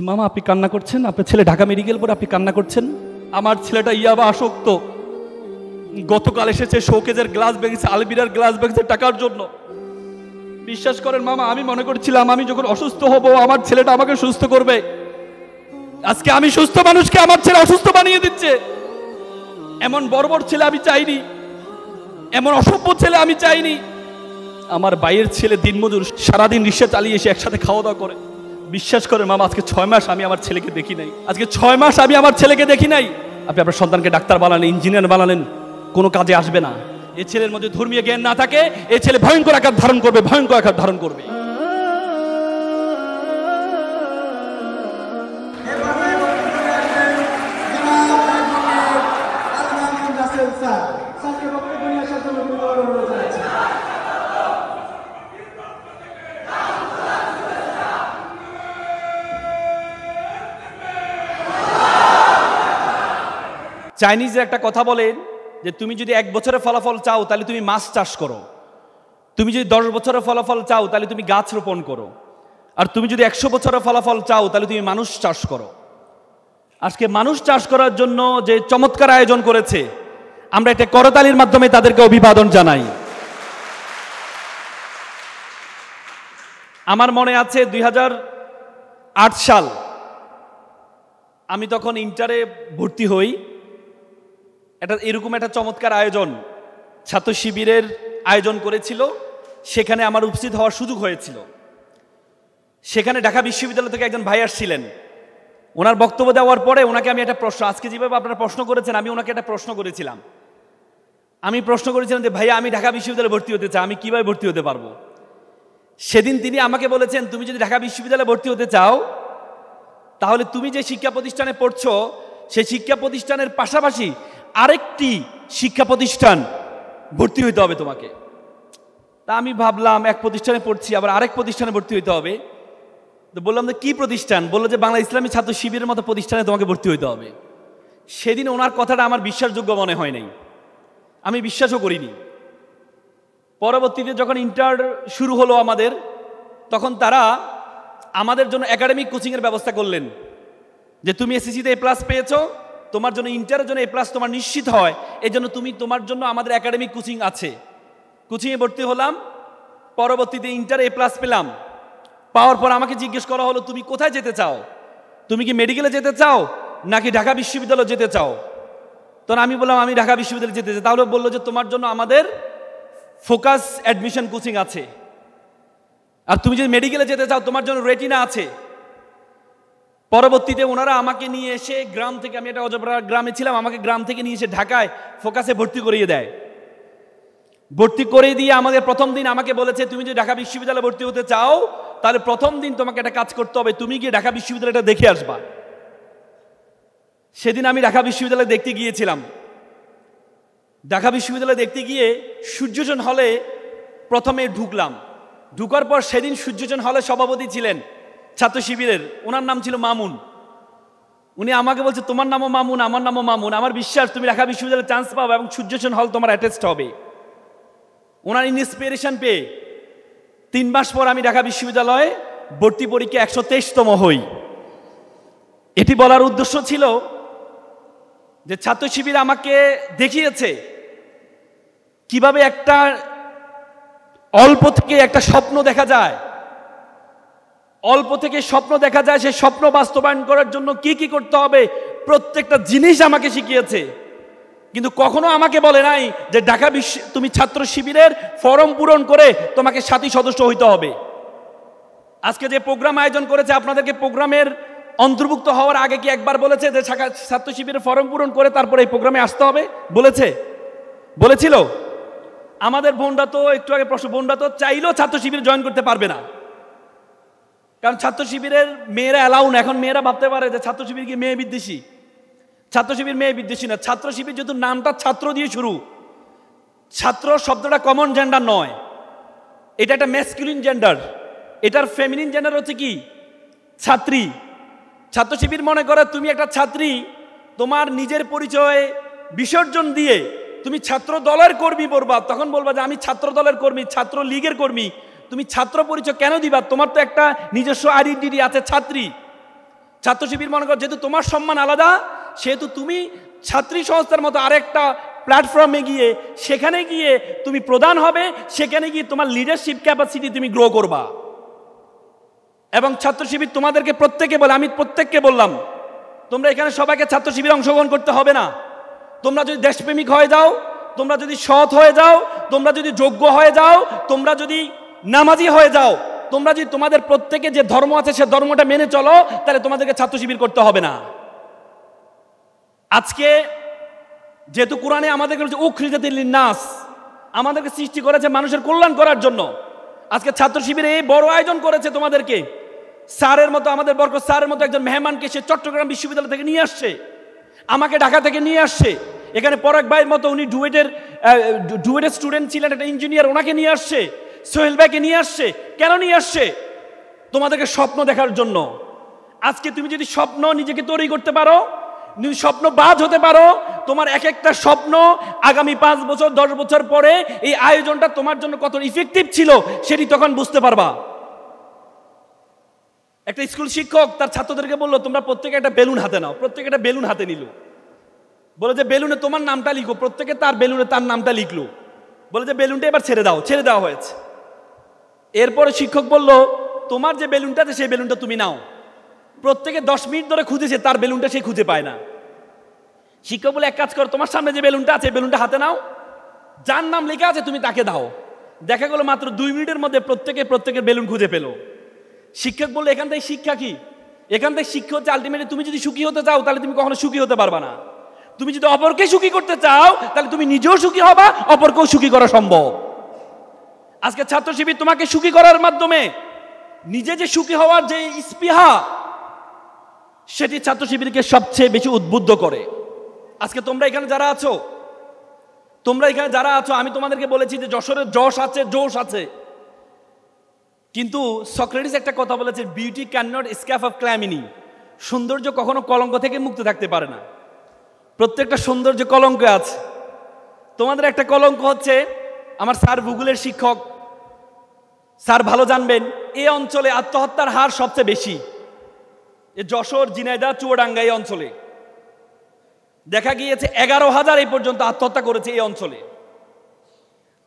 মামা আপনি কান্না করছেন, আপনার ছেলে ঢাকা মেডিকেল পরে আপনি কান্না করছেন? আমার ছেলেটা ইয়াবা আসক্ত, গতকাল এসেছে শোকেজের গ্লাস ভেঙেছে, আলমিরার গ্লাস ভেঙেছে টাকার জন্য। বিশ্বাস করেন মামা, আমি মনে করছিলাম আমি যখন অসুস্থ হব আমার ছেলেটা আমাকে সুস্থ করবে। আজকে আমি সুস্থ মানুষকে আমার ছেলে অসুস্থ বানিয়ে দিচ্ছে। এমন বর্বর ছেলে আমি চাইনি, এমন অসভ্য ছেলে আমি চাইনি। আমার ভাইয়ের ছেলে দিনমজুর, সারাদিন রিক্সা চালিয়ে এসে একসাথে খাওয়া দাওয়া করে। বিশ্বাস করেন মামা, আজকে 6 মাস আমি আমার ছেলেকে দেখি নাই। আজকে 6 মাস আমি আমার ছেলেকে দেখি নাই। আপনি আপনার সন্তানকে ডাক্তার বানালেন, ইঞ্জিনিয়ার বানালেন, কোনো কাজে আসবে না। এই ছেলের মধ্যে ধর্মীয় জ্ঞান না থাকে, এই ছেলে ভয়ঙ্কর আকার ধারণ করবে, ভয়ঙ্কর আকার ধারণ করবে। চাইনিজের একটা কথা বলেন যে তুমি যদি 1 বছরের ফলাফল চাও তাহলে তুমি মাছ চাষ করো, তুমি যদি 10 বছরের ফলাফল চাও তাহলে তুমি গাছ রোপণ করো, আর তুমি যদি 100 বছরের ফলাফল চাও তাহলে তুমি মানুষ চাষ করো। আজকে মানুষ চাষ করার জন্য যে চমৎকার আয়োজন করেছে, আমরা এটা করতালির মাধ্যমে তাদেরকে অভিবাদন জানাই। আমার মনে আছে 2008 সাল, আমি তখন ইন্টারে ভর্তি হই। এরকম একটা চমৎকার আয়োজন ছাত্র শিবিরের আয়োজন করেছিল, সেখানে আমার উপস্থিত হওয়ার সুযোগ হয়েছিল। সেখানে ঢাকা বিশ্ববিদ্যালয় থেকে একজন ভাই আসছিলেন। ওনার বক্তব্য দেওয়ার পরে ওনাকে আমি একটা প্রশ্ন, আজকে যেভাবে আপনারা প্রশ্ন করেছেন আমি ওনাকে একটা প্রশ্ন করেছিলাম। আমি প্রশ্ন করেছিলাম যে ভাইয়া আমি ঢাকা বিশ্ববিদ্যালয়ে ভর্তি হতে চাই, আমি কিভাবে ভর্তি হতে পারবো? সেদিন তিনি আমাকে বলেছেন, তুমি যদি ঢাকা বিশ্ববিদ্যালয়ে ভর্তি হতে চাও তাহলে তুমি যে শিক্ষা প্রতিষ্ঠানে পড়ছো সেই শিক্ষা প্রতিষ্ঠানের পাশাপাশি আরেকটি শিক্ষা প্রতিষ্ঠান ভর্তি হইতে হবে তোমাকে। তা আমি ভাবলাম এক প্রতিষ্ঠানে পড়ছি আবার আরেক প্রতিষ্ঠানে ভর্তি হইতে হবে, তো বললাম যে কি প্রতিষ্ঠান? বললো যে বাংলা ইসলামী ছাত্র শিবিরের মতো প্রতিষ্ঠানে তোমাকে ভর্তি হইতে হবে। সেদিন ওনার কথাটা আমার বিশ্বাসযোগ্য মনে হয় নাই, আমি বিশ্বাসও করিনি। পরবর্তীতে যখন ইন্টার শুরু হলো আমাদের, তখন তারা আমাদের জন্য একাডেমিক কোচিংয়ের ব্যবস্থা করলেন যে তুমি এসএসসিতে A+ পেয়েছো, তোমার জন্য ইন্টারের জন্য A+ তোমার নিশ্চিত হয়, এই জন্য তোমার জন্য আমাদের একাডেমিক কোচিং আছে। কোচিংয়ে ভর্তি হলাম, পরবর্তীতে ইন্টার A+ পেলাম। পাওয়ার পর আমাকে জিজ্ঞেস করা হলো তুমি কোথায় যেতে চাও, তুমি কি মেডিকেলে যেতে চাও নাকি ঢাকা বিশ্ববিদ্যালয়ে যেতে চাও? তখন আমি বললাম আমি ঢাকা বিশ্ববিদ্যালয়ে যেতে চাই। তাহলে বললো যে তোমার জন্য আমাদের ফোকাস অ্যাডমিশন কোচিং আছে, আর তুমি যদি মেডিকেলে যেতে চাও তোমার জন্য রেটিনা আছে। পরবর্তীতে ওনারা আমাকে নিয়ে এসে গ্রাম থেকে, আমি একটা অজপাড়া গ্রামে ছিলাম, আমাকে গ্রাম থেকে নিয়ে এসে ঢাকায় ফোকাসে ভর্তি করিয়ে দেয়। ভর্তি করে দিয়ে আমাদের প্রথম দিন আমাকে বলেছে তুমি যদি ঢাকা বিশ্ববিদ্যালয়ে ভর্তি হতে চাও তাহলে প্রথম দিন তোমাকে একটা কাজ করতে হবে, তুমি গিয়ে ঢাকা বিশ্ববিদ্যালয়টা দেখে আসবা। সেদিন আমি ঢাকা বিশ্ববিদ্যালয় দেখতে গিয়েছিলাম। ঢাকা বিশ্ববিদ্যালয় দেখতে গিয়ে সূর্যজন হলে প্রথমে ঢুকলাম। ঢুকার পর সেদিন সূর্যজন হলে সভাপতি ছিলেন ছাত্র শিবিরের, ওনার নাম ছিল মামুন। উনি আমাকে বলছে তোমার নামও মামুন, আমার নামও মামুন, আমার বিশ্বাস তুমি ঢাকা বিশ্ববিদ্যালয়ে চান্স পাবে এবং সূর্যজন হল তোমার অ্যাটেস্ট হবে। ওনার ইন্সপিরেশন পেয়ে 3 মাস পর আমি ঢাকা বিশ্ববিদ্যালয়ে ভর্তি পরীক্ষা 123তম হই। এটি বলার উদ্দেশ্য ছিল যে ছাত্র শিবির আমাকে দেখিয়েছে কিভাবে একটা অল্প থেকে একটা স্বপ্ন দেখা যায়, অল্প থেকে স্বপ্ন দেখা যায়, সেই স্বপ্ন বাস্তবায়ন করার জন্য কি কি করতে হবে প্রত্যেকটা জিনিস আমাকে শিখিয়েছে। কিন্তু কখনো আমাকে বলে নাই যে ঢাকা তুমি ছাত্র শিবিরের ফর্ম পূরণ করে তোমাকে সাথী সদস্য হইতে হবে। আজকে যে প্রোগ্রাম আয়োজন করেছে আপনাদেরকে প্রোগ্রামের অন্তর্ভুক্ত হওয়ার আগে কি একবার বলেছে যে ছাত্র শিবিরের ফর্ম পূরণ করে তারপরে এই প্রোগ্রামে আসতে হবে? বলেছিল? আমাদের বোনরা তো একটু আগে প্রশ্ন, বোনরা তো চাইলেও ছাত্র শিবির জয়েন করতে পারবে না, কারণ ছাত্র শিবিরের মেয়েরা অ্যালাউ না। এখন মেয়েরা ভাবতে পারে যে ছাত্র শিবির কি মেয়ে বিদ্বেষী? ছাত্র শিবির মেয়ে বিদ্বেষী না। ছাত্র শিবির যেহেতু নামটা ছাত্র দিয়ে শুরু, ছাত্র শব্দটা কমন জেন্ডার নয়, এটা একটা ম্যাসকুলিন জেন্ডার, এটার ফেমিনিন জেন্ডার হচ্ছে কি ছাত্রী। ছাত্র শিবির মনে করে তুমি একটা ছাত্রী, তোমার নিজের পরিচয় বিসর্জন দিয়ে তুমি ছাত্র দলের কর্মী বলবা, তখন বলবা যে আমি ছাত্র দলের কর্মী, ছাত্র লীগের কর্মী। তুমি ছাত্র পরিচয় কেন দিবা? তোমার তো একটা নিজস্ব আইডেন্টিটি আছে ছাত্রী। ছাত্র শিবির মনে করো যেহেতু তোমার সম্মান আলাদা, সেহেতু তুমি ছাত্রী সংস্থার মতো আরেকটা প্ল্যাটফর্মে গিয়ে সেখানে গিয়ে তুমি প্রধান হবে, সেখানে গিয়ে তোমার লিডারশিপ ক্যাপাসিটি তুমি গ্রো করবা। এবং ছাত্র শিবির তোমাদেরকে প্রত্যেককে বলে, আমি প্রত্যেককে বললাম, তোমরা এখানে সবাইকে ছাত্র শিবিরে অংশগ্রহণ করতে হবে না। তোমরা যদি দেশপ্রেমিক হয়ে যাও, তোমরা যদি সৎ হয়ে যাও, তোমরা যদি যোগ্য হয়ে যাও, তোমরা যদি নামাজি হয়ে যাও, তোমরা যদি তোমাদের প্রত্যেকে যে ধর্ম আছে সে ধর্মটা মেনে চলো, তাহলে তোমাদেরকে ছাত্র শিবির করতে হবে না। আজকে যেহেতু কোরআনে আমাদেরকে বলছে উখরিজাতিল লিন্নাস, আমাদেরকে সৃষ্টি করেছে মানুষের কল্যাণ করার জন্য। আজকে ছাত্র শিবিরে এই বড় আয়োজন করেছে তোমাদেরকে। স্যারের মতো, আমাদের বরকত স্যারের মতো একজন মেহমানকে সে চট্টগ্রাম বিশ্ববিদ্যালয় থেকে নিয়ে আসছে, আমাকে ঢাকা থেকে নিয়ে আসছে। এখানে পরাগ ভাইয়ের মতো উনি ডুয়েটের স্টুডেন্ট ছিলেন, একটা ইঞ্জিনিয়ার, ওনাকে নিয়ে আসছে। সোহেল ভাইকে নিয়ে আসছে। কেন নিয়ে আসছে? তোমাদেরকে স্বপ্ন দেখার জন্য। আজকে তুমি যদি স্বপ্ন নিজেকে তৈরি করতে পারো, স্বপ্ন বাজ হতে পারো, তোমার এক একটা স্বপ্ন আগামী 5 বছর 10 বছর পরে এই আয়োজনটা তোমার জন্য কত ইফেক্টিভ ছিল সেটি তখন বুঝতে পারবা। একটা স্কুল শিক্ষক তার ছাত্রদেরকে বললো, তোমরা প্রত্যেকে একটা বেলুন হাতে নাও। প্রত্যেকে একটা বেলুন হাতে নিল। বলে যে বেলুনে তোমার নামটা লিখো। প্রত্যেকে তার বেলুনে তার নামটা লিখলো। বলে যে বেলুনটা এবার ছেড়ে দাও। ছেড়ে দেওয়া হয়েছে। এরপরে শিক্ষক বলল, তোমার যে বেলুনটা আছে সেই বেলুনটা তুমি নাও। প্রত্যেকে 10 মিনিট ধরে খুঁজেছে, তার বেলুনটা সে খুঁজে পায় না। শিক্ষক বলে, এক কাজ করো, তোমার সামনে যে বেলুনটা আছে বেলুনটা হাতে নাও, যার নাম লেখা আছে তুমি তাকে দাও। দেখা গেল মাত্র 2 মিনিটের মধ্যে প্রত্যেকের বেলুন খুঁজে পেল। শিক্ষক বললো, এখান থেকে শিক্ষা কি? এখান থেকে শিক্ষা হচ্ছে আলটিমেটলি তুমি যদি সুখী হতে চাও তাহলে তুমি কখনো সুখী হতে পারবা না। তুমি যদি অপরকে সুখী করতে চাও তাহলে তুমি নিজেও সুখী হবা, অপরকেও সুখী করা সম্ভব। আজকে ছাত্র শিবির তোমাকে সুখী করার মাধ্যমে নিজে যে সুখী হওয়ার যে স্পৃহা, সেটি ছাত্র শিবিরকে সবচেয়ে বেশি উদ্বুদ্ধ করে। আজকে তোমরা এখানে যারা আছো, আমি তোমাদেরকে বলেছি যে যশোরের যশ আছে, জোশ আছে, কিন্তু সক্রেটিস একটা কথা বলেছে, beauty can not escape of calumny. সৌন্দর্য কখনো কলঙ্ক থেকে মুক্ত থাকতে পারে না। প্রত্যেকটা সৌন্দর্য কলঙ্ক আছে। তোমাদের একটা কলঙ্ক হচ্ছে, আমার স্যার ভূগোলের শিক্ষক, স্যার ভালো জানবেন, এই অঞ্চলে আত্মহত্যার হার সবচেয়ে বেশি। যশোর, ঝিনাইদহ, চুয়াডাঙ্গা এই অঞ্চলে দেখা গিয়েছে 11,000 এই পর্যন্ত আত্মহত্যা করেছে এই অঞ্চলে।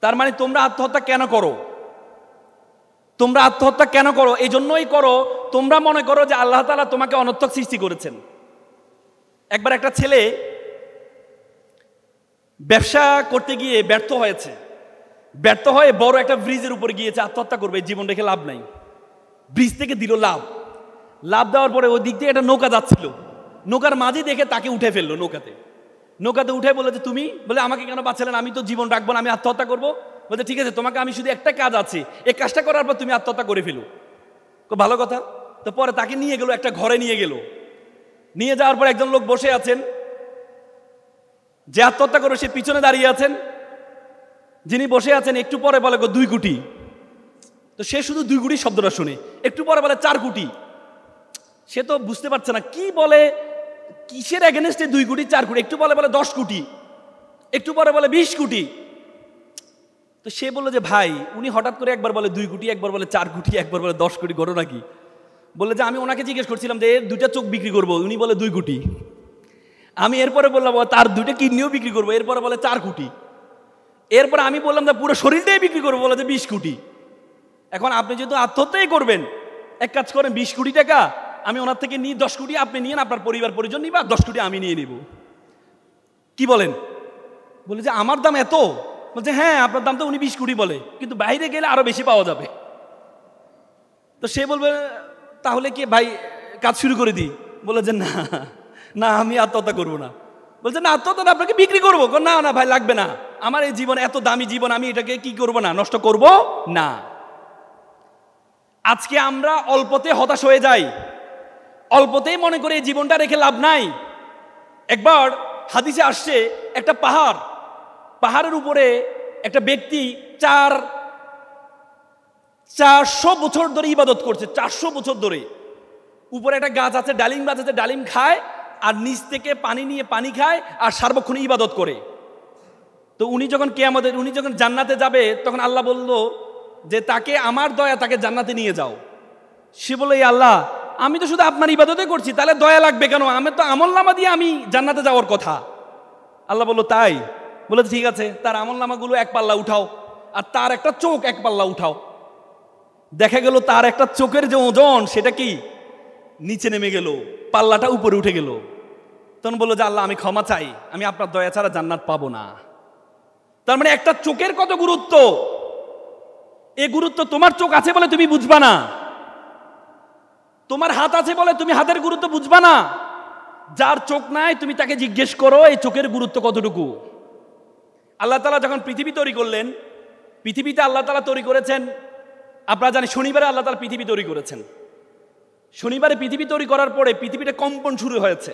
তার মানে তোমরা আত্মহত্যা কেন করো? তোমরা আত্মহত্যা কেন করো? এই জন্যই করো, তোমরা মনে করো যে আল্লাহ তাআলা তোমাকে অনর্থক সৃষ্টি করেছেন। একবার একটা ছেলে ব্যবসা করতে গিয়ে ব্যর্থ হয়ে বড় একটা ব্রিজের উপরে গিয়েছে, আত্মহত্যা করবে, জীবন রেখে লাভ নাই। ব্রিজ থেকে দিল লাভ দেওয়ার পরে ওই দিক থেকে একটা নৌকা যাচ্ছিল, নৌকার মাঝে দেখে তাকে উঠে ফেললো। নৌকাতে উঠে বলে যে তুমি, বলে আমাকে কেন বাঁচালেন? আমি তো জীবন রাখবো না, আমি আত্মহত্যা করবো। বলছে ঠিক আছে, তোমাকে আমি শুধু একটা কাজ আছে, এই কাজটা করার পর তুমি আত্মহত্যা করে ফেলো। খুব ভালো কথা। তো পরে তাকে নিয়ে গেল, একটা ঘরে নিয়ে যাওয়ার পর একজন লোক বসে আছেন, যে আত্মহত্যা করবে সে পিছনে দাঁড়িয়ে আছেন। যিনি বসে আছেন একটু পরে বলে 2 কোটি। তো সে শুধু 2 কোটি শব্দটা শুনে, একটু পরে বলে 4 কোটি। সে তো বুঝতে পারছে না কি বলে, কিসের এগেনস্টে 2 কোটি 4 কোটি। একটু বলে 10 কোটি, একটু পরে বলে 20 কোটি। তো সে বললো যে ভাই, উনি হঠাৎ করে একবার বলে 2 কোটি, একবার বলে 4 কোটি, একবার বলে 10 কোটি, ঘটনা কি? বলে যে আমি ওনাকে জিজ্ঞেস করছিলাম যে এর 2টা চোখ বিক্রি করবো, উনি বলে 2 কোটি। আমি এরপরে বললাম তার 2টা কিডনিও বিক্রি করবো, এরপরে বলে 4 কোটি। এরপরে আমি বললাম যে পুরো শরীরটাই বিক্রি করবো, বলে যে 20 কোটি। এখন আপনি যেহেতু আত্মহত্যাই করবেন, এক কাজ করেন, 20 কোটি টাকা আমি ওনার থেকে নিই, 10 কোটি আপনি নিয়েন, আপনার পরিবার পরিজন নিবা, 10 কোটি আমি নিয়ে নিব। কি বলেন? বলে যে আমার দাম এত? বলছে হ্যাঁ, আপনার দাম তো উনি 20 কোটি বলে, কিন্তু বাইরে গেলে আরো বেশি পাওয়া যাবে। তো সে বলবে তাহলে কি ভাই কাজ শুরু করে দিই? বলে যে না আমি আত্মহত্যা করবো না। বলছে না, আত্মহত্যা আপনাকে বিক্রি করবো। না ভাই লাগবে না, আমার এই জীবন এত দামি জীবন, আমি এটাকে কি করবো না, নষ্ট করবো না। আজকে আমরা অল্পতে হতাশ হয়ে যাই, অল্পতেই মনে করে এই জীবনটা রেখে লাভ নাই। একবার হাদিসে আসছে, একটা পাহাড়ের উপরে একটা ব্যক্তি 400 বছর ধরে ইবাদত করছে। 400 বছর ধরে উপরে একটা গাছ আছে, ডালিম গাছ আছে, ডালিম খায়, আর নিচ থেকে পানি নিয়ে পানি খায়, আর সার্বক্ষণ ইবাদত করে। তো উনি যখন জান্নাতে যাবে, তখন আল্লাহ বলল যে তাকে আমার দয়া, তাকে জান্নাতে নিয়ে যাও। সে বলল এই আল্লাহ, আমি তো শুধু আপনার ইবাদতই করছি, তাহলে দয়া লাগবে কেন? আমি তো আমলনামা দিয়ে আমি জান্নাতে যাওয়ার কথা। আল্লাহ বলল তাই? বলে ঠিক আছে, তার আমলনামাগুলো এক পাল্লা উঠাও, আর তার একটা চোখ এক পাল্লা উঠাও। দেখা গেল তার একটা চোখের যে ওজন সেটা কি নিচে নেমে গেল, পাল্লাটা উপরে উঠে গেল। তখন বললো যে আল্লাহ আমি ক্ষমা চাই, আমি আপনার দয়া ছাড়া জান্নাত পাবো না। তার মানে একটা চোখের কত গুরুত্ব, এই গুরুত্ব তোমার চোখ আছে বলে তুমি বুঝবা না, তোমার হাত আছে বলে তুমি হাতের গুরুত্ব বুঝবা না। যার চোখ নাই তুমি তাকে জিজ্ঞেস করো এই চোখের গুরুত্ব কতটুকু। আল্লাহ তাআলা যখন পৃথিবী তৈরি করলেন, পৃথিবীতে আল্লাহ তাআলা তৈরি করেছেন, আপনারা জানেন শনিবারে আল্লাহ তাআলা পৃথিবী তৈরি করেছেন। শনিবারে পৃথিবী তৈরি করার পরে পৃথিবীটা কম্পন শুরু হয়েছে।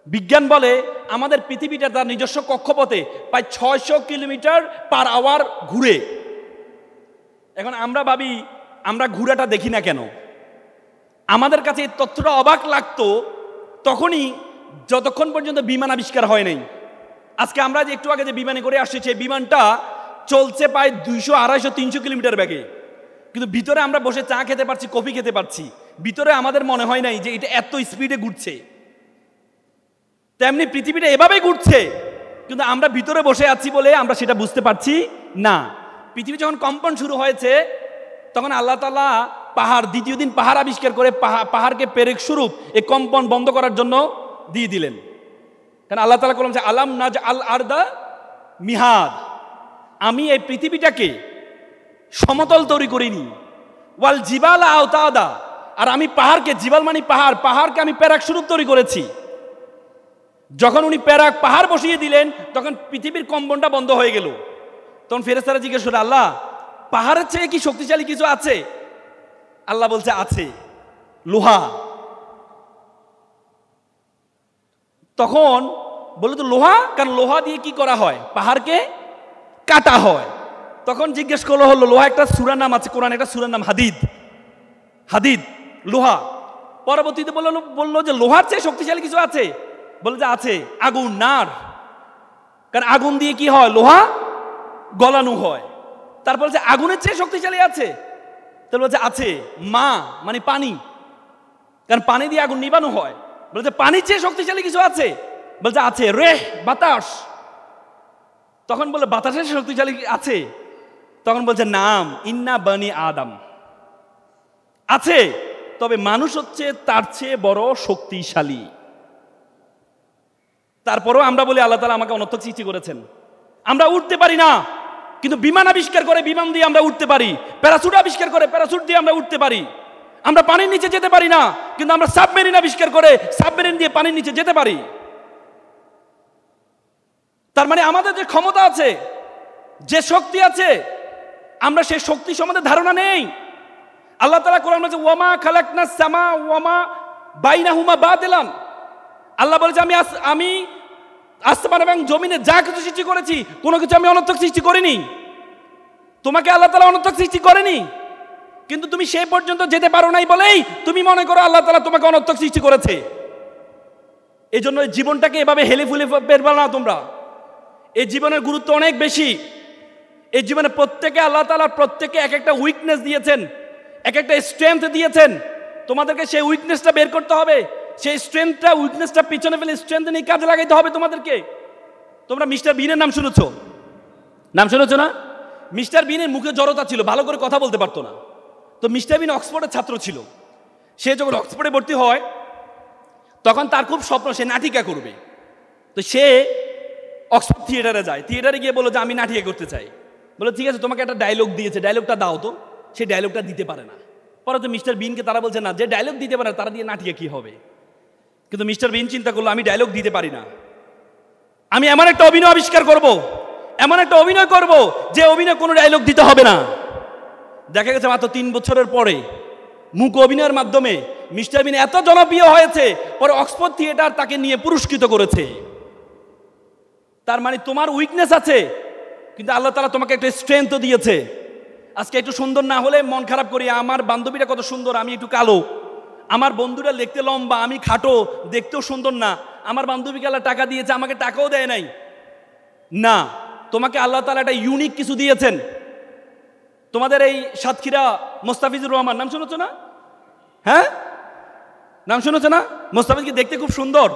বিজ্ঞান বলে আমাদের পৃথিবীটা তার নিজস্ব কক্ষপথে প্রায় 600 কিলোমিটার পার আওয়ার ঘুরে। এখন আমরা ভাবি আমরা ঘুরাটা দেখি না কেন? আমাদের কাছে এই তথ্যটা অবাক লাগতো তখনই যতক্ষণ পর্যন্ত বিমান আবিষ্কার হয় নাই। আজকে আমরা যে একটু আগে যে বিমানে করে আসছি, সেই বিমানটা চলছে প্রায় 200, 250, 300 কিলোমিটার বেগে, কিন্তু ভিতরে আমরা বসে চা খেতে পারছি, কফি খেতে পারছি। ভিতরে আমাদের মনে হয় নাই যে এটা এত স্পিডে ঘুরছে। তেমনি পৃথিবীটা এভাবেই ঘুরছে, কিন্তু আমরা ভিতরে বসে আছি বলে আমরা সেটা বুঝতে পারছি না। পৃথিবী যখন কম্পন শুরু হয়েছে তখন আল্লাহ তাআলা পাহাড়, দ্বিতীয় দিন পাহাড় আবিষ্কার করে পাহাড়কে পেরেক স্বরূপ এই কম্পন বন্ধ করার জন্য দিয়ে দিলেন। কারণ আল্লাহ তাআলা বললেন যে আলাম নাজআল আরদা মিহাদ, আমি এই পৃথিবীটাকে সমতল তৈরি করিনি, ওয়াল জিবালা আওতাদা, আর আমি পাহাড়কে, জিবাল মানে পাহাড়, পাহাড়কে আমি পেরেক স্বরূপ তৈরি করেছি। যখন উনি পেরেক পাহাড় বসিয়ে দিলেন তখন পৃথিবীর কম্পনটা বন্ধ হয়ে গেল। তখন ফেরেশতারা জিজ্ঞেস করে আল্লাহ পাহাড়ের চেয়ে কি শক্তিশালী কিছু আছে? আল্লাহ বলছে আছে, লোহা। তখন বলে তো লোহা, কারণ লোহা দিয়ে কি করা হয়? পাহাড়কে কাটা হয়। তখন জিজ্ঞেস করলো হলো লোহা একটা সূরার নাম আছে কোরআন, একটা সূরার নাম হাদিদ। হাদিদ লোহা। পরবর্তীতে বললো যে লোহার চেয়ে শক্তিশালী কিছু আছে? বলে যে আছে, আগুন, নার। কারণ আগুন দিয়ে কি হয়? লোহা গলানো হয়। তারপর যে আগুনের চেয়ে শক্তিশালী আছে? তাহলে বলছে আছে, মা মানে পানি, কারণ পানি দিয়ে আগুন নিবানো হয়। বলছে পানির চেয়ে শক্তিশালী কিছু আছে? বলছে আছে, রেহ বাতাস। তখন বলে বাতাসের শক্তিশালী আছে? তখন বলছে নাম ইন্না বানি আদম, আছে, তবে মানুষ হচ্ছে তার চেয়ে বড় শক্তিশালী। তারপরও আমরা বলি আল্লাহ তাআলা আমাকে অনর্থক সৃষ্টি করেছেন। আমরা উঠতে পারি না, কিন্তু বিমান আবিষ্কার করে বিমান দিয়ে আমরা উঠতে পারি, প্যারাসুট আবিষ্কার করে প্যারাসুট দিয়ে আমরা উঠতে পারি। আমরা পানির নিচে যেতে পারি না, কিন্তু আমরা সাবমেরিন আবিষ্কার করে সাবমেরিন দিয়ে পানির নিচে যেতে পারি। তার মানে আমাদের যে ক্ষমতা আছে, যে শক্তি আছে, আমরা সেই শক্তি সম্বন্ধে ধারণা নেই। আল্লাহ তাআলা কোরআনে বলেছে ওয়ামা খালাকনাস সামা ওয়ামা বাইনাহুমা বাতিলান। আল্লাহ বলেছে আমি আসমান এবং জমিনে যা কিছু সৃষ্টি করেছি কোনো কিছু আমি অনর্থক সৃষ্টি করিনি। তোমাকে আল্লাহ তাআলা অনর্থক সৃষ্টি করেনি, কিন্তু তুমি সেই পর্যন্ত যেতে পারো নাই বলেই তুমি মনে করো আল্লাহ তাআলা তোমাকে অনর্থক সৃষ্টি করেছে। এই জন্য জীবনটাকে এভাবে হেলে ফুলে বেরবা না তোমরা। এই জীবনের গুরুত্ব অনেক বেশি। এই জীবনে প্রত্যেকে আল্লাহ তাআলা প্রত্যেকে এক একটা উইকনেস দিয়েছেন, এক একটা স্ট্রেংথ দিয়েছেন। তোমাদেরকে সেই উইকনেসটা বের করতে হবে, সেই স্ট্রেংথটা উইকনেসটা পিছনে ফেলে স্ট্রেংথ নিয়ে কাজে লাগাইতে হবে তোমাদেরকে। তোমরা মিস্টার বিনের নাম শুনেছো? নাম শুনেছো না? মিস্টার বিনের মুখে জড়তা ছিল, ভালো করে কথা বলতে পারতো না। তো মিস্টার বিন অক্সফোর্ডের ছাত্র ছিল। সে যখন অক্সফোর্ডে ভর্তি হয় তখন তার খুব স্বপ্ন সে নাটিকা করবে। তো সে অক্সফোর্ড থিয়েটারে যায়, থিয়েটারে গিয়ে বলো যে আমি নাটিকা করতে চাই। বলো ঠিক আছে, তোমাকে একটা ডায়লগ দিয়েছে, ডায়লগটা দাও। তো সে ডায়লগটা দিতে পারে না। পরে তো মিস্টার বিনকে তারা বলছে না, যে ডায়লগ দিতে পারে তারা দিয়ে নাটিকা কি হবে? কিন্তু মিস্টার বিন চিন্তা করলো আমি ডায়লগ দিতে পারি না, আমি এমন একটা অভিনয় আবিষ্কার করব, এমন একটা অভিনয় করব যে অভিনয় কোনো ডায়লগ দিতে হবে না। দেখা গেছে মাত্র 3 বছরের পরে মূক অভিনয়ের মাধ্যমে মিস্টার বিন এত জনপ্রিয় হয়েছে, পরে অক্সফোর্ড থিয়েটার তাকে নিয়ে পুরস্কৃত করেছে। তার মানে তোমার উইকনেস আছে, কিন্তু আল্লাহ তাআলা তোমাকে একটা স্ট্রেংথ দিয়েছে। আজকে একটু সুন্দর না হলে মন খারাপ করি, আমার বান্ধবীটা কত সুন্দর, আমি একটু কালো। আমার বন্ধুরা দেখতে লম্বা, আমি খাটো, দেখতেও সুন্দর না। আমার বান্ধবীকে আল্লাহ টাকা দিয়েছে, আমাকে টাকাও দেয় নাই। না, তোমাকে আল্লাহ তাআলা একটা ইউনিক কিছু দিয়েছেন। তোমাদের এই সাতক্ষীরা মোস্তাফিজুর রহমান নাম শুনেছো না? হ্যাঁ, নাম শুনেছে না? মোস্তাফিজকে দেখতে খুব সুন্দর,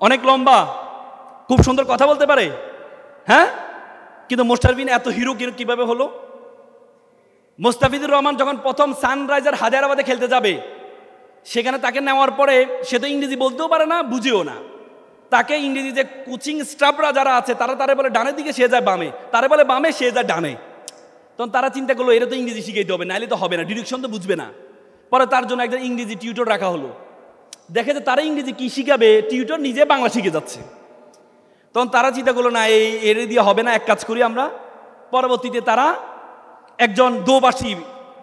অনেক লম্বা, খুব সুন্দর কথা বলতে পারে, হ্যাঁ। কিন্তু মোস্তাফিজ এত হিরো কিভাবে হলো? মোস্তাফিজুর রহমান যখন প্রথম সানরাইজার হায়দ্রাবাদে খেলতে যাবে, সেখানে তাকে নেওয়ার পরে সে তো ইংরেজি বলতেও পারে না, বুঝেও না। তাকে ইংরেজি যে কোচিং স্টাফরা যারা আছে তারা বলে ডানের দিকে, সে যায় বামে, তারা বলে বামে, সে যায় ডানে। তখন তারা চিন্তা করলো এরা তো ইংরেজি শিখাইতে হবে, নাইলে তো হবে না, ডিরেকশন তো বুঝবে না। পরে তার জন্য একজন ইংরেজি টিউটর রাখা হলো। দেখে যে তারা ইংরেজি কি শিখাবে, টিউটর নিজে বাংলা শিখে যাচ্ছে। তখন তারা চিন্তা করলো না, এই এর দিয়ে হবে না, এক কাজ করি আমরা। পরবর্তীতে তারা একজন দোভাষী,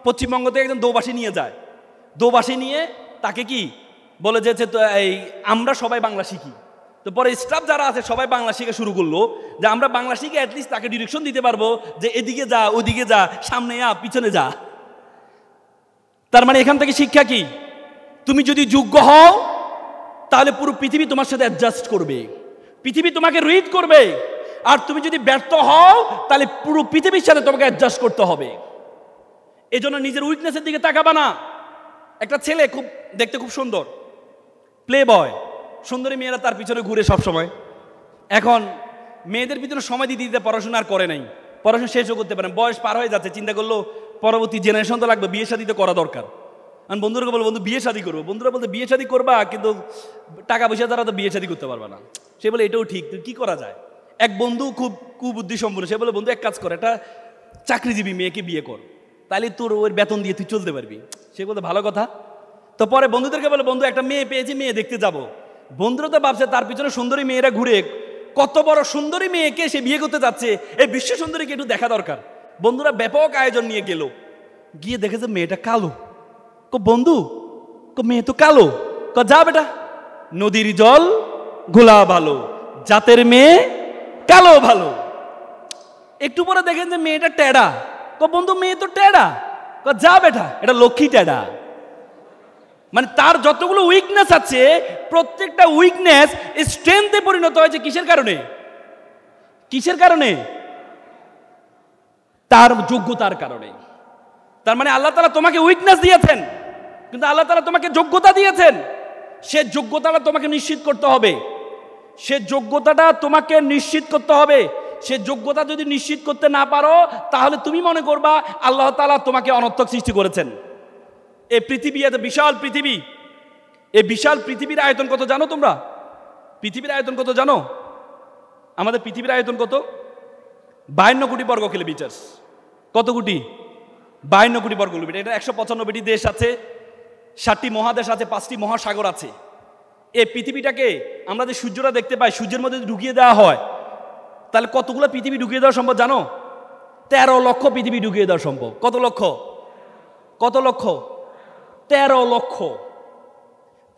পশ্চিমবঙ্গ থেকে একজন দোভাষী নিয়ে যায়। দোভাষী নিয়ে তাকে কি বলে যে এই আমরা সবাই বাংলা শিখি। তো পরে স্টাফ যারা আছে সবাই বাংলা শিখে শুরু করলো, যে আমরা বাংলা শিখে অ্যাটলিস্ট তাকে ডিরেকশন দিতে পারবো যে এদিকে যা, ওদিকে যা, সামনে যা, পিছনে যা। তার মানে এখান থেকে শিক্ষা কি? তুমি যদি যোগ্য হও তাহলে পুরো পৃথিবী তোমার সাথে অ্যাডজাস্ট করবে, পৃথিবী তোমাকে রিড করবে। আর তুমি যদি ব্যর্থ হও তাহলে পুরো পৃথিবীর সাথে তোমাকে অ্যাডজাস্ট করতে হবে। এই জন্য নিজের উইকনেসের দিকে তাকাবা না। একটা ছেলে খুব দেখতে খুব সুন্দর, প্লে বয়, সুন্দরী মেয়েরা তার পিছনে ঘুরে সব সময়। এখন মেয়েদের পিছনে সময় দিতে দিতে পড়াশোনা আর করে নাই, পড়াশোনা শেষও করতে পারেন, বয়স পার হয়ে যাচ্ছে। চিন্তা করলো পরবর্তী জেনারেশন তো লাগবে, বিয়ে শাদী তো করা দরকার। আমি বন্ধুরা বলবো বন্ধু বিয়ে শাদী করবো, বন্ধুরা বলতে বিয়ে শাদী করবা কিন্তু টাকা পয়সা দ্বারা তো বিয়ে শাদী করতে পারবা না। সে বলে এটাও ঠিক, কি করা যায়? এক বন্ধু খুব কুবুদ্ধি সম্পন্ন, সে বলে বন্ধু এক কাজ কর, একটা চাকরিজীবী মেয়েকে বিয়ে কর, তাহলে তোর ওর বেতন দিয়ে তুই চলতে পারবি। সে বলতে ভালো কথা। তো পরে বন্ধুদেরকে বলে বন্ধু একটা মেয়ে পেয়েছি, মেয়ে দেখতে যাব। বন্ধুরা তো ভাবছে তার পিছনে সুন্দরী মেয়েরা ঘুরে, কত বড় সুন্দরী মেয়েকে সে বিয়ে করতে যাচ্ছে, এই বিশ্ব সুন্দরীকে একটু দেখা দরকার। বন্ধুরা ব্যাপক আয়োজন নিয়ে গেল, গিয়ে দেখে যে মেয়েটা কালো। বন্ধু মেয়ে তো কালো, যা বেটা, নদীর জল গোলা ভালো, জাতের মেয়ে কালো ভালো। একটু পরে দেখেন যে মেয়েটা টেডা। বন্ধু মেয়ে তো টেডা, যা বেটা, এটা লক্ষ্মী টেডা। মানে তার যতগুলো উইকনেস আছে প্রত্যেকটা উইকনেস স্ট্রেংথে পরিণত হয়েছে কিসের কারণে? কিসের কারণে? তার যোগ্যতার কারণে। তার মানে আল্লাহ তাআলা তোমাকে উইকনেস দিয়েছেন, কিন্তু আল্লাহ তাআলা তোমাকে যোগ্যতা দিয়েছেন। সে যোগ্যতাটা তোমাকে নিশ্চিত করতে হবে, সে যোগ্যতাটা তোমাকে নিশ্চিত করতে হবে। সে যোগ্যতা যদি নিশ্চিত করতে না পারো তাহলে তুমি মনে করবা আল্লাহ তাআলা তোমাকে অনর্থক সৃষ্টি করেছেন। এই পৃথিবী এত বিশাল পৃথিবী, এই বিশাল পৃথিবীর আয়তন কত জানো তোমরা? পৃথিবীর আয়তন কত জানো? আমাদের পৃথিবীর আয়তন কত? 52 কোটি বর্গ কিলোমিটার। কত কোটি? 52 কোটি বর্গ কিলোমিটার। এটা 195টি দেশ আছে, 7টি মহাদেশ আছে, 5টি মহাসাগর আছে। এই পৃথিবীটাকে আমরা যে সূর্যটা দেখতে পাই, সূর্যের মধ্যে ঢুকিয়ে দেওয়া হয়, তাহলে কতগুলো পৃথিবী ঢুকিয়ে দেওয়া সম্ভব জানো? 13 লক্ষ পৃথিবী ঢুকিয়ে দেওয়া সম্ভব। কত লক্ষ? কত লক্ষ? 13 লক্ষ।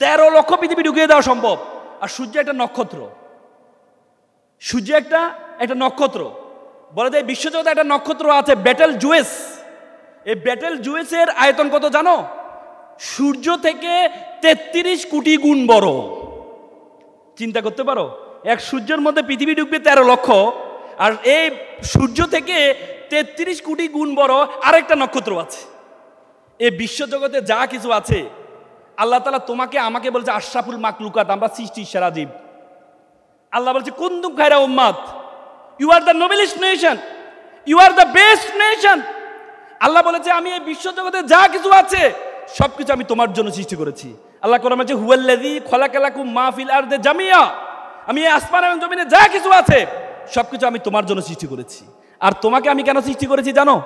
13 লক্ষ পৃথিবী ঢুকিয়ে দেওয়া সম্ভব। আর সূর্য একটা নক্ষত্র, সূর্য একটা নক্ষত্র। বলে যায় বিশ্বজগতে একটা নক্ষত্র আছে বেটেল জুয়েস। এই বেটেল জুয়েসের আয়তন কত জানো? সূর্য থেকে 33 কোটি গুণ বড়। চিন্তা করতে পারো, এক সূর্যের মধ্যে পৃথিবী ঢুকবে 13 লক্ষ, আর এই সূর্য থেকে 33 কোটি গুণ বড় আরেকটা নক্ষত্র আছে। এই বিশ্বজগতে যা কিছু আছে আল্লাহ তাআলা তোমাকে আমাকে বলছে আশরাফুল মাকলুকাত, আমরা সৃষ্টির সেরা জীব। আল্লাহ বলছে কুনতুম খায়রা উম্মাত, you are the noblest nation, you are the best nation. আল্লাহ বলেছে আমি এই বিশ্বজগতে যা কিছু আছে সবকিছু আমি তোমার জন্য সৃষ্টি করেছি। আল্লাহ কোরআনে বলেছে হুয়াল্লাযী খালাকালাকুম মা ফিল আরদি জামিয়া, আমি এই আসমান এবং জমিনে যা কিছু আছে সবকিছু আমি তোমার জন্য সৃষ্টি করেছি। আর তোমাকে আমি কেন সৃষ্টি করেছি জানো?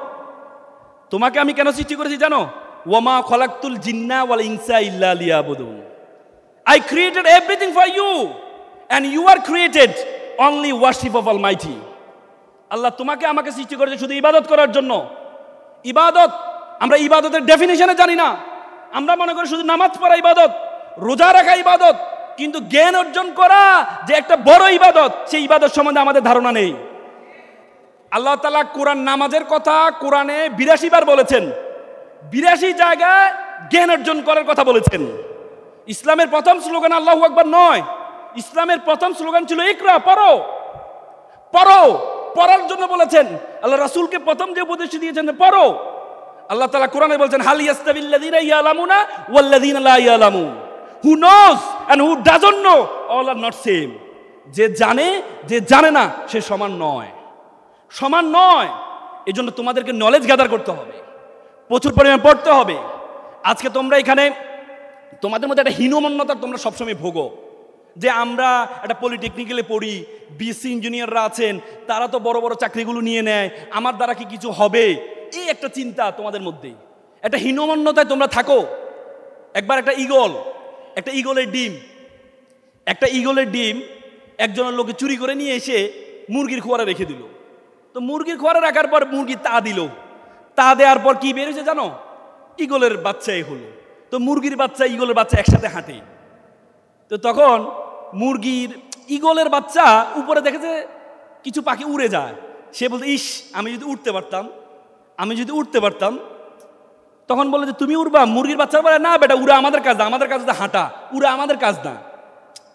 তোমাকে আমি কেন সৃষ্টি করেছি জানো? ওয়ামা খালাকতুল জিন্না ওয়াল ইনসা ইল্লা লিয়াবুদুন, I created everything for you and you are created only worship of almighty. আল্লাহ তোমাকে আমাকে সৃষ্টি করেছে শুধু ইবাদত করার জন্য। ইবাদত, আমরা ইবাদতের ডেফিনেশনে জানি না। আমরা মনে করি শুধু নামাজ পড়া ইবাদত, রোজা রাখা ইবাদত, কিন্তু জ্ঞান অর্জন করা যে একটা বড় ইবাদত, সেই ইবাদত সম্বন্ধে আমাদের ধারণা নেই। আল্লাহ তাআলা কোরআন নামাজের কথা কোরআনে 82 বার বলেছেন, 82 জায়গায় জ্ঞান অর্জন করার কথা বলেছেন। ইসলামের প্রথম স্লোগান আল্লাহু আকবার নয়, ইসলামের প্রথম স্লোগান ছিল ইকরা, পড়ো। পড়ো, পড়ার জন্য বলেছেন। আল্লাহ রাসূলকে প্রথম যে উপদেশ দিয়েছেন পড়ো। আল্লাহ তাআলা কোরআনে বলছেন হাল ইয়াস্তাবিল্লাযীনা ইয়ালামুনা ওয়াল্লাযীনা লা ইয়ালামুন, who knows and who doesn't know all are not same. যে জানে যে জানে না সে সমান নয়, সমান নয়। এই জন্য তোমাদেরকে নলেজ গ্যাদার করতে হবে, প্রচুর পরিমাণে পড়তে হবে। আজকে তোমরা এখানে তোমাদের মধ্যে একটা হীনমন্যতা তোমরা সবসময় ভোগো, যে আমরা একটা পলিটেকনিক্যালে পড়ি, বিএসসি ইঞ্জিনিয়াররা আছেন, তারা তো বড় বড় চাকরিগুলো নিয়ে নেয়, আমার দ্বারা কি কিছু হবে, এই একটা চিন্তা তোমাদের মধ্যে, একটা হীনমন্যতায় তোমরা থাকো। একবার একটা ইগলের ডিম একজনের লোকে চুরি করে নিয়ে এসে মুরগির খোয়ারে রেখে দিল। তো মুরগির খোয়ারে রাখার পর মুরগি তা দিল, তা দেওয়ার পর কি বেরিয়েছে জানো? ইগলের বাচ্চাই হলো। তো মুরগির বাচ্চা ইগলের বাচ্চা একসাথে হাঁটে। তো তখন ইগলের বাচ্চা উপরে দেখেছে কিছু পাখি উড়ে যায়। সে বলতে, ইস আমি যদি উঠতে পারতাম। তখন বলে যে তুমি উড়বা? মুরগির বাচ্চা বলে, না বেটা, উড়া আমাদের কাজ না, আমাদের কাজ হচ্ছে হাঁটা, উড়া আমাদের কাজ না।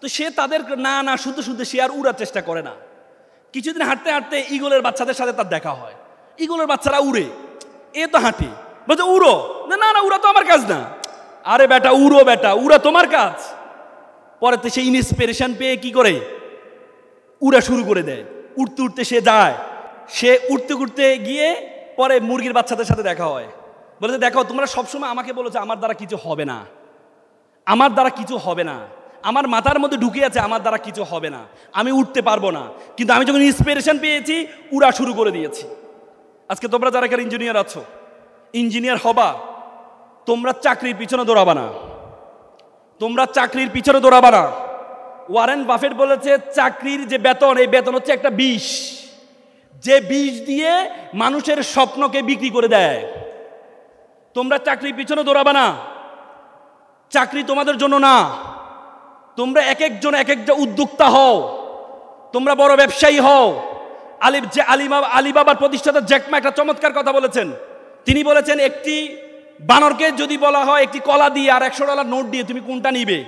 তো সে তাদের না শুনতে সে আর উড়ার চেষ্টা করে না। কিছুদিন হাঁটতে হাঁটতে ইগলের বাচ্চাদের সাথে তার দেখা হয়। ইগলের বাচ্চারা উড়ে, এ তো হাঁটে, বলছে উড়ো, না উড়া তো আমার কাজ না। আরে বেটা উড়া তোমার কাজ। পরেতে সে ইন্সপিরেশন পেয়ে কি করে উড়া শুরু করে দেয়। উঠতে সে যায়, সে উঠতে গিয়ে পরে মুরগির বাচ্চাদের সাথে দেখা হয়। বলে, দেখো তোমরা সবসময় আমাকে বলো যে আমার দ্বারা কিছু হবে না, আমার মাথার মধ্যে ঢুকে আছে আমার দ্বারা কিছু হবে না, আমি উঠতে পারবো না। কিন্তু আমি যখন ইন্সপিরেশন পেয়েছি উড়া শুরু করে দিয়েছি। আজকে তোমরা যারা এখানে ইঞ্জিনিয়ার হবা, তোমরা চাকরির পিছনে দৌড়াবা না, ওয়ারেন বাফেট বলেছে চাকরির যে বেতন, এই বেতন হচ্ছে একটা বিষ, যে বিষ দিয়ে মানুষের স্বপ্নকে বিক্রি করে দেয়। তোমরা চাকরির পিছনে দৌড়াবা না, চাকরি তোমাদের জন্য না। তোমরা এক একটা উদ্যোক্তা হও, তোমরা বড় ব্যবসায়ী হও। আলিবাবার প্রতিষ্ঠাতা জ্যাক মা একটা চমৎকার কথা বলেছেন। তিনি বলেছেন, একটি বানরকে যদি বলা হয় একটি কলা দিয়ে আর $100 নোট দিয়ে তুমি কোনটা নিবে,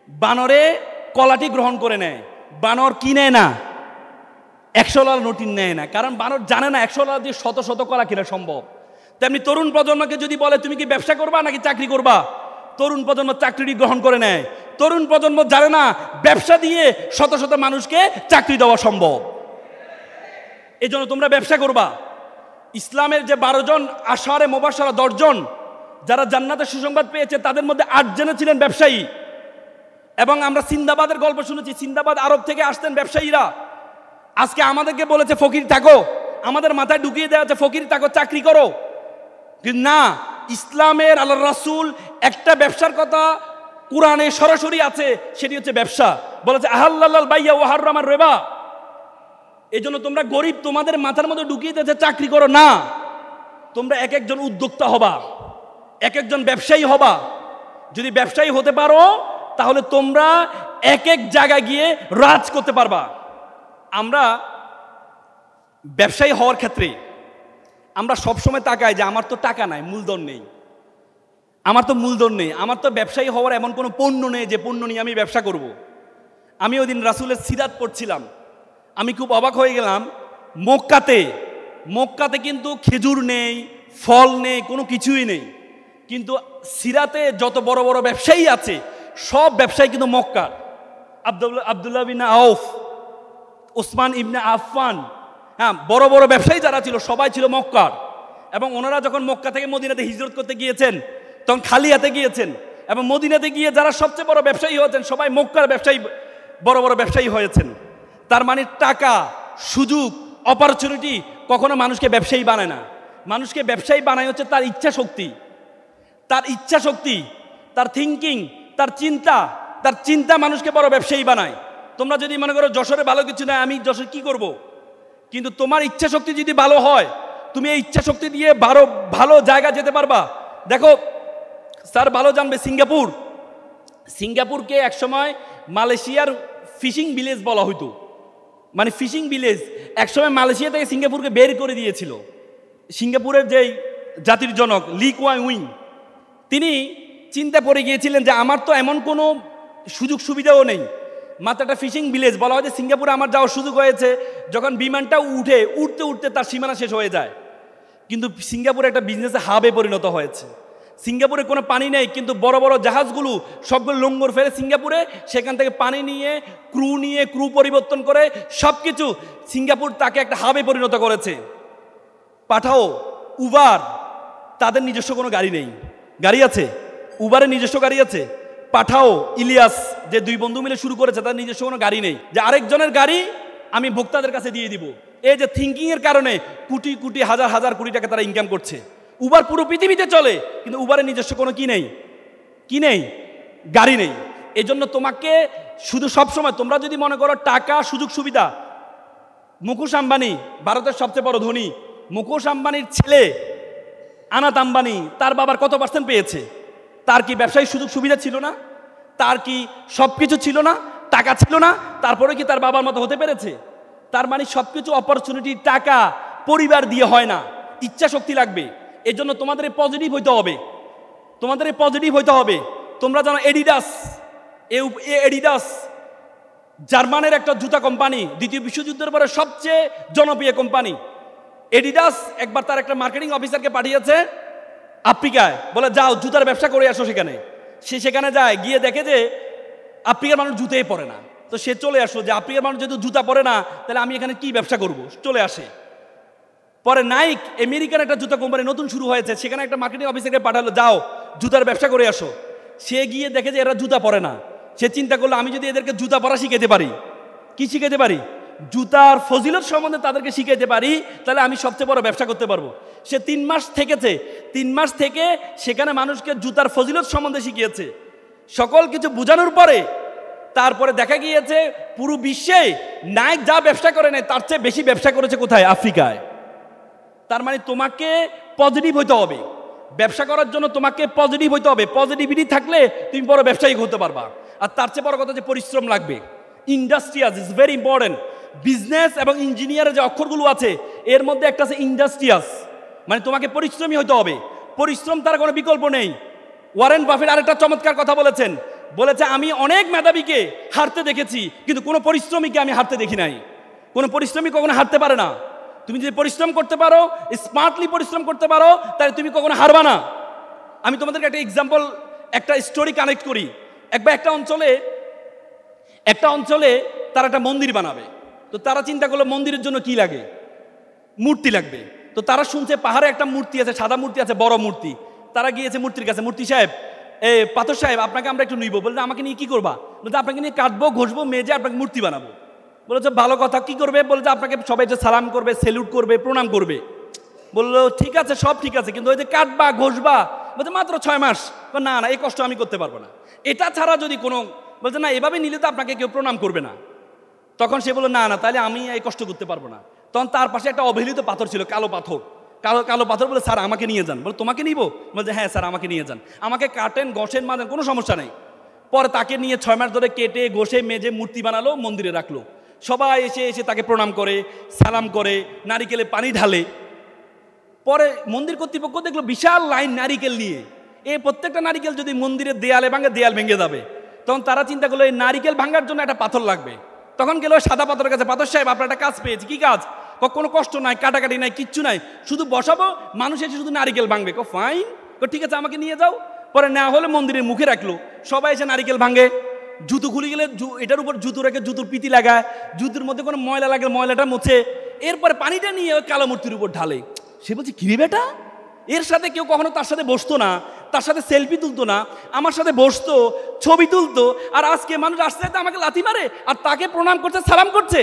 বানরে কলাটি গ্রহণ করে নেয়। বানর কি নেয় না? $100 নোটই নেয় না, কারণ বানর জানে না $100 দিয়ে শত কলা কিনা সম্ভব। তেমনি তরুণ প্রজন্মকে যদি বলে তুমি কি ব্যবসা করবা নাকি চাকরি করবা, তরুণ প্রজন্ম চাকরিটি গ্রহণ করে নেয়। তরুণ প্রজন্ম জানে না ব্যবসা দিয়ে শত মানুষকে চাকরি দেওয়া সম্ভব। এই জন্য তোমরা ব্যবসা করবা। ইসলামের যে 12 জন আশারে মুবাশশারা 10 জন যারা জান্নাতের সুসংবাদ পেয়েছে, তাদের মধ্যে 8 জন ছিলেন ব্যবসায়ী। এবং আমরা সিন্দাবাদের গল্প শুনেছি, সিন্দাবাদ আরব থেকে আসতেন ব্যবসায়ীরা। আজকে আমাদেরকে বলেছে ফকির থাকো, আমাদের মাথায় ঢুকিয়ে দেওয়া আছে ফকির থাকো, চাকরি করো। কিন্তু না, ইসলামের আল্লাহর রাসূল একটা ব্যবসার কথা কোরআনে সরাসরি আছে, সেটি হচ্ছে ব্যবসা। বলেছে আহাল্লাল বাইয়া ওয়া হারামার রিবা। এই জন্য তোমরা গরিব, তোমাদের মাথার মধ্যে ঢুকিয়ে দিয়েছে চাকরি করো না, তোমরা এক একজন উদ্যোক্তা হবা, এক একজন ব্যবসায়ী হবা। যদি ব্যবসায়ী হতে পারো তাহলে তোমরা এক জায়গায় গিয়ে রাজ করতে পারবা। আমরা ব্যবসায়ী হওয়ার ক্ষেত্রে আমরা সবসময় তাকাই যে আমার তো টাকা নাই, মূলধন নেই, আমার তো ব্যবসায়ী হওয়ার এমন কোনো পণ্য নেই যে পণ্য নিয়ে আমি ব্যবসা করব। আমি ওই দিন রাসূলের সিরাত পড়ছিলাম, আমি খুব অবাক হয়ে গেলাম। মক্কাতে কিন্তু খেজুর নেই, ফল নেই, কোনো কিছুই নেই। কিন্তু সিরাতে যত বড় বড় ব্যবসায়ী আছে, সব ব্যবসায়ী কিন্তু মক্কার। আব্দুল্লাহ বিন আউফ, ওসমান ইবনে আফফান, হ্যাঁ, বড় বড় ব্যবসায়ী যারা ছিল সবাই ছিল মক্কার। এবং ওনারা যখন মক্কা থেকে মদিনাতে হিজরত করতে গিয়েছেন তখন খালি হাতে গিয়েছেন। এবং মদিনাতে গিয়ে যারা সবচেয়ে বড় ব্যবসায়ী হয়েছেন সবাই মক্কার বড় বড় ব্যবসায়ী হয়েছেন। তার মানে টাকা, সুযোগ, অপরচুনিটি কখনো মানুষকে ব্যবসায়ী বানায় না। মানুষকে ব্যবসায়ী বানায় হচ্ছে তার ইচ্ছা শক্তি, তার থিঙ্কিং, তার চিন্তা মানুষকে বড় ব্যবসায়ী বানায়। তোমরা যদি মনে করো যশোরে ভালো কিছু নাই, আমি যশোর কি করব, কিন্তু তোমার ইচ্ছা শক্তি যদি ভালো হয়, তুমি এই ইচ্ছা শক্তি দিয়ে ভালো জায়গা যেতে পারবা। দেখো স্যার ভালো জানবে, সিঙ্গাপুরকে একসময় মালয়েশিয়ার ফিশিং ভিলেজ বলা হইতো। মানে ফিশিং ভিলেজ একসময় মালয়েশিয়া থেকে সিঙ্গাপুরকে বের করে দিয়েছিল। সিঙ্গাপুরের যেই জাতির জনক লি কুয়াং উইং, তিনি চিন্তা পড়ে গিয়েছিলেন যে আমার তো এমন কোনো সুযোগ সুবিধাও নেই, মাত্র একটা ফিশিং ভিলেজ। বলা হয় যে সিঙ্গাপুরে আমার যাওয়ার সুযোগ হয়েছে যখন বিমানটা উঠতে তার সীমানা শেষ হয়ে যায়। কিন্তু সিঙ্গাপুরে একটা বিজনেস হাবে পরিণত হয়েছে। সিঙ্গাপুরে কোনো পানি নেই, কিন্তু বড় বড় জাহাজগুলো সবগুলো লঙ্গর ফেলে সিঙ্গাপুরে, সেখান থেকে পানি নিয়ে ক্রু পরিবর্তন করে সব কিছু সিঙ্গাপুর তাকে একটা হাবে পরিণত করেছে। পাঠাও, উবার, তাদের নিজস্ব কোনো গাড়ি নেই। গাড়ি আছে? উবারের নিজস্ব গাড়ি আছে? পাঠাও, ইলিয়াস, যে দুই বন্ধু মিলে শুরু করেছে, তার নিজস্ব কোনো গাড়ি নেই, যে আরেকজনের গাড়ি আমি ভোক্তাদের কাছে দিয়ে দিব। এই যে থিঙ্কিংয়ের কারণে কোটি কোটি হাজার হাজার কোটি টাকা তারা ইনকাম করছে। উবার পুরো পৃথিবীতে চলে, কিন্তু উবারের নিজস্ব কোনো কি নেই, গাড়ি নেই। এজন্য তোমাকে শুধু সবসময় তোমরা যদি মনে করো টাকা, সুযোগ সুবিধা, মুকেশ আম্বানি ভারতের সবচেয়ে বড় ধনী, মুকেশ আম্বানির ছেলে আনাত আম্বানি, তার বাবার কত % পেয়েছে? তার কি ব্যবসায়িক সুযোগ সুবিধা ছিল না? তার কি সব কিছু ছিল না? টাকা ছিল না? তারপরে কি তার বাবার মতো হতে পেরেছে? তার মানে সব কিছু অপরচুনিটি, টাকা, পরিবার দিয়ে হয় না, ইচ্ছা শক্তি লাগবে। এই জন্য তোমাদের পজিটিভ হইতে হবে। তোমরা জানো এডিডাস জার্মানের একটা জুতা কোম্পানি, দ্বিতীয় বিশ্বযুদ্ধের পরে সবচেয়ে জনপ্রিয় কোম্পানি। এডিডাস একবার তার একটা মার্কেটিং অফিসারকে পাঠিয়েছে আফ্রিকায়, বলে যাও জুতার ব্যবসা করে আসো। সে সেখানে যায়, গিয়ে দেখে যে আফ্রিকার মানুষ জুতেই পরে না। তো সে চলে আসলো যে আফ্রিকার মানুষ যেহেতু জুতা পরে না, তাহলে আমি এখানে কি ব্যবসা করব, চলে আসে। পরে নাইক, আমেরিকার একটা জুতা কোম্পানি নতুন শুরু হয়েছে, সেখানে একটা মার্কেটিং অফিসারকে পাঠালো, যাও জুতার ব্যবসা করে আসো। সে গিয়ে দেখে যে এরা জুতা পরে না। সে চিন্তা করলো, আমি যদি এদেরকে জুতা পরা শিখাতে পারি, কি শিখাতে পারি, জুতার ফজিলত সম্বন্ধে তাদেরকে শিখাইতে পারি, তাহলে আমি সবচেয়ে বড় ব্যবসা করতে পারবো। সে 3 মাস থেকেছে, 3 মাস থেকে সেখানে মানুষকে জুতার ফজিলত সম্বন্ধে শিখিয়েছে। সকল কিছু বোঝানোর পরে তারপরে দেখা গিয়েছে পুরো বিশ্বে নাইক যা ব্যবসা করে নেয় তার চেয়ে বেশি ব্যবসা করেছে কোথায়? আফ্রিকায়। তার মানে তোমাকে পজিটিভ হইতে হবে, ব্যবসা করার জন্য তোমাকে পজিটিভ হইতে হবে। পজিটিভিটি থাকলে তুমি বড় ব্যবসায়িক হতে পারবা। আর তার চেয়ে বড় কথা যে পরিশ্রম লাগবে। Industrious is very important. Business এবং ইঞ্জিনিয়ারের যে অক্ষরগুলো আছে, এর মধ্যে একটা আছে ইন্ডাস্ট্রিয়াস, মানে তোমাকে পরিশ্রমী হতে হবে। পরিশ্রম তার কোনো বিকল্প নেই। ওয়ারেন বাফেট আরেকটা চমৎকার কথা বলেছে আমি অনেক মেধাবীকে হারতে দেখেছি, কিন্তু কোনো পরিশ্রমীকে আমি হারতে দেখি নাই। কোনো পরিশ্রমী কখনো হারতে পারে না। তুমি যদি পরিশ্রম করতে পারো, স্মার্টলি পরিশ্রম করতে পারো, তাহলে তুমি কখনো হারবা না। আমি তোমাদেরকে একটা এক্সাম্পল, একটা স্টোরি কানেক্ট করি। একবার একটা অঞ্চলে তারা একটা মন্দির বানাবে। তো তারা চিন্তা করলো মন্দিরের জন্য কি লাগে, মূর্তি লাগবে। তো তারা শুনছে পাহাড়ে একটা মূর্তি আছে, সাদা মূর্তি আছে, বড় মূর্তি। তারা গিয়েছে মূর্তির কাছে, মূর্তি সাহেব, পাথর সাহেব, আপনাকে আমরা একটু নিব। বলতে আমাকে নিয়ে কি করবা? বলতে আপনাকে নিয়ে কাটবো, ঘষবো, মেজে আপনাকে মূর্তি বানাবো। বলেছে ভালো কথা, কি করবে? বলছে আপনাকে সবাই যে সালাম করবে, সেলুট করবে, প্রণাম করবে। বললো ঠিক আছে, সব ঠিক আছে, কিন্তু ওই যে কাটবা, ঘষবা, বলছে মাত্র 6 মাস। না এই কষ্ট আমি করতে পারবো না। এটা ছাড়া যদি কোনো, বলছে না এভাবে নিলে তো আপনাকে কেউ প্রণাম করবে না। তখন সে বললো না তাহলে আমি এই কষ্ট করতে পারবো না। তখন তার পাশে একটা অবহেলিত পাথর ছিল, কালো পাথর। বলে স্যার আমাকে নিয়ে যান। বলে তোমাকে নিব? বলছে হ্যাঁ স্যার আমাকে নিয়ে যান, আমাকে কাটেন, ঘষেন, মাজেন, কোনো সমস্যা নেই। পরে তাকে নিয়ে 6 মাস ধরে কেটে ঘষে মেজে মূর্তি বানালো, মন্দিরে রাখলো। সবাই এসে তাকে প্রণাম করে, সালাম করে, নারিকেলে পানি ঢালে। পরে মন্দির কর্তৃপক্ষ দেখলো বিশাল লাইন নারিকেল নিয়ে। এই প্রত্যেকটা নারিকেল যদি মন্দিরের দেয়ালে ভাঙে, দেয়াল ভেঙে যাবে। তখন তারা চিন্তা করলো এই নারিকেল ভাঙার জন্য একটা পাথর লাগবে। তখন গেল সাদা পাথরের কাছে, পাথর সাহেব আপনার একটা কাজ পেয়েছি। কি কাজ? কোনো কষ্ট নাই, কাটাকাটি নাই, কিচ্ছু নাই, শুধু বসাবো, মানুষ এসে শুধু নারিকেল ভাঙবে। ফাইন, ঠিক আছে আমাকে নিয়ে যাও। পরে না হলে মন্দিরের মুখে রাখলো, সবাই এসে নারিকেল ভাঙে। জুতো খুলে গেলে এটার উপর জুতো রেখে জুতোর পিতি লাগায়, জুতোর মধ্যে কোনো ময়লা লাগলে ময়লাটা মুছে, এরপরে পানিটা নিয়ে ওই কালো মূর্তির উপর ঢালে। সে বলছে কিরে বেটা, এর সাথে কেউ কখনো তার সাথে বসতো না, তার সাথে সেলফি তুলতো না, আমার সাথে বসতো, ছবি তুলতো, আর আজকে মানুষ রাস্তায় আমাকে লাথি মারে আর তাকে প্রণাম করছে, সালাম করছে।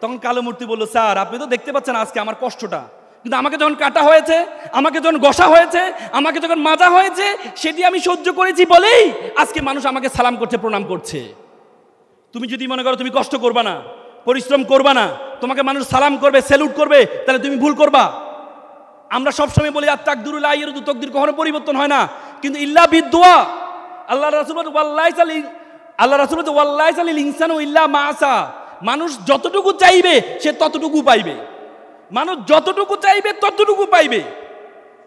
তখন কালো মূর্তি বললো স্যার আপনি তো দেখতে পাচ্ছেন আজকে আমার কষ্টটা, কিন্তু আমাকে যখন কাটা হয়েছে, আমাকে যখন ঘষা হয়েছে, আমাকে যখন মাজা হয়েছে, সেটি আমি সহ্য করেছি বলেই আজকে মানুষ আমাকে সালাম করছে, প্রণাম করছে। তুমি যদি মনে করো তুমি কষ্ট করবা না, পরিশ্রম করবা না, তোমাকে মানুষ সালাম করবে, স্যালুট করবে, তাহলে তুমি ভুল করবা। আমরা সবসময় বলি আর তাকদিরুল আইয়ুরু, তকদির কখনো পরিবর্তন হয় না, কিন্তু ইল্লা বিদুয়া। আল্লাহ রাসূল বলেন ওয়াল্লাহি সালিল ইনসানু ইল্লা মা আসা। মানুষ যতটুকু চাইবে সে ততটুকু পাইবে, মানুষ যতটুকু চাইবে ততটুকু পাইবে।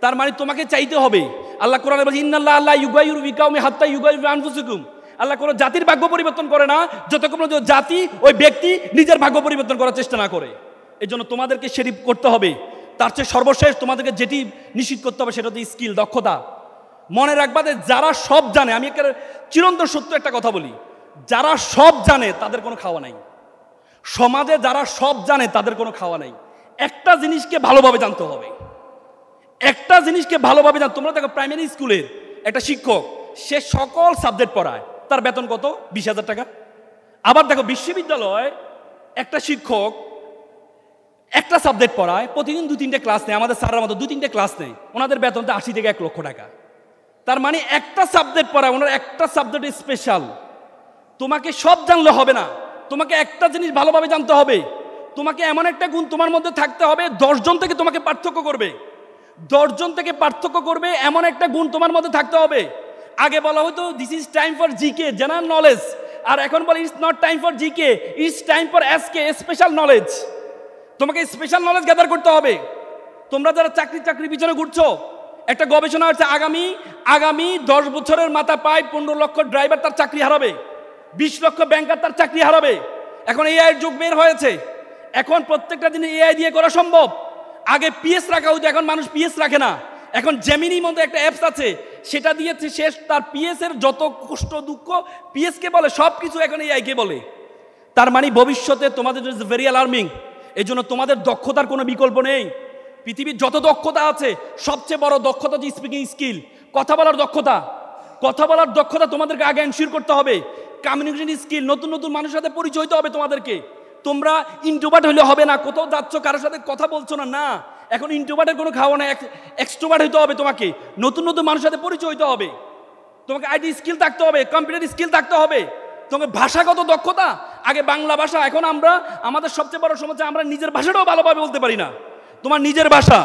তার মানে তোমাকে চাইতে হবে। আল্লাহ কোরআনে বলেছে ইন্নাল্লাহা লা ইউগাইয়িরু বিকাউমিন হাত্তা ইউগাইয়িরু বিআনফুসিকুম। আল্লাহ কোনো জাতির ভাগ্য পরিবর্তন করে না যতক্ষণ পর্যন্ত জাতি, ওই ব্যক্তি নিজের ভাগ্য পরিবর্তন করার চেষ্টা না করে। এই জন্য তোমাদেরকে সেটি করতে হবে। তার চেয়ে সর্বশেষ তোমাদেরকে যেটি নিশ্চিত করতে হবে সেটা হচ্ছে স্কিল, দক্ষতা। মনে রাখবা যে যারা সব জানে, আমি একটা চিরন্তন সত্য একটা কথা বলি, যারা সব জানে তাদের কোনো খাওয়া নাই। সমাজে যারা সব জানে তাদের কোনো খাওয়া নাই। একটা জিনিসকে ভালোভাবে জানতে হবে, একটা জিনিসকে ভালোভাবে জান। তোমরা দেখো প্রাইমারি স্কুলের একটা শিক্ষক, সে সকল সাবজেক্ট পড়ায়, তার বেতন কত? 20,000 টাকা। আবার দেখো বিশ্ববিদ্যালয় একটা শিক্ষক একটা সাবজেক্ট পড়ায়, প্রতিদিন 2-3টে ক্লাস নেয়, আমাদের স্যারের মতো 2-3টে ক্লাস নেয়, ওনাদের বেতন তো 80 থেকে 1 লক্ষ টাকা। তার মানে একটা সাবজেক্ট পড়ায়, ওনার একটা সাবজেক্ট স্পেশাল। তোমাকে সব জানলে হবে না, তোমাকে একটা জিনিস ভালোভাবে জানতে হবে। তোমাকে এমন একটা গুণ তোমার মধ্যে থাকতে হবে, 10 জন থেকে তোমাকে পার্থক্য করবে, 10 জন থেকে পার্থক্য করবে, এমন একটা গুণ তোমার মধ্যে থাকতে হবে। আগে বলা হতো this is time for GK, general knowledge, আর এখন বলে it's not time for GK, it's time for SK, special knowledge. তোমাকে স্পেশাল নলেজ গ্যাদার করতে হবে। তোমরা যারা চাকরি পিছনে ঘুরছো, একটা গবেষণা হচ্ছে আগামী 10 বছরের মাথা পায় 15 লক্ষ ড্রাইভার তার চাকরি হারাবে, 20 লক্ষ ব্যাংকার তার চাকরি হারাবে। এখন এআই এর যুগ বের হয়েছে, এখন প্রত্যেকটা জিনিস এআই দিয়ে করা সম্ভব। আগে পিএস রাখা হতো, এখন মানুষ পিএস রাখে না। এখন জেমিনির মধ্যে একটা অ্যাপস আছে, সেটা দিয়েছে শেষ, তার পিএস এর যত কষ্ট দুঃখ পিএস কে বলে, সব কিছু এখন এআই কে বলে। তার মানে ভবিষ্যতে তোমাদের ভেরি অ্যালার্মিং। এই জন্য তোমাদের দক্ষতার কোনো বিকল্প নেই। পৃথিবীর যত দক্ষতা আছে, সবচেয়ে বড় দক্ষতা হচ্ছে স্পিকিং স্কিল, কথা বলার দক্ষতা। কথা বলার দক্ষতা তোমাদেরকে আগে এনশিওর করতে হবে। কমিউনিকেশন স্কিল, নতুন নতুন মানুষের সাথে পরিচয় হতে হবে তোমাদেরকে। তোমরা ইন্ট্রোভার্ট হলে হবে না, কোথাও যাচ্ছ কারোর সাথে কথা বলছো না, না, এখন ইন্ট্রোভার্টের কোনো খাওয়া না, এক্সট্রোভার্ট হতে হবে তোমাকে। নতুন নতুন মানুষের সাথে পরিচয় হতে হবে, তোমাকে আইটি স্কিল থাকতে হবে, কম্পিউটার স্কিল থাকতে হবে, তোমাকে ভাষাগত দক্ষতা। আগে বাংলা ভাষা, এখন আমরা আমাদের সবচেয়ে বড় সমস্যা, আমরা নিজের ভাষাটাও ভালোভাবে বলতে পারি না। তোমার নিজের ভাষা,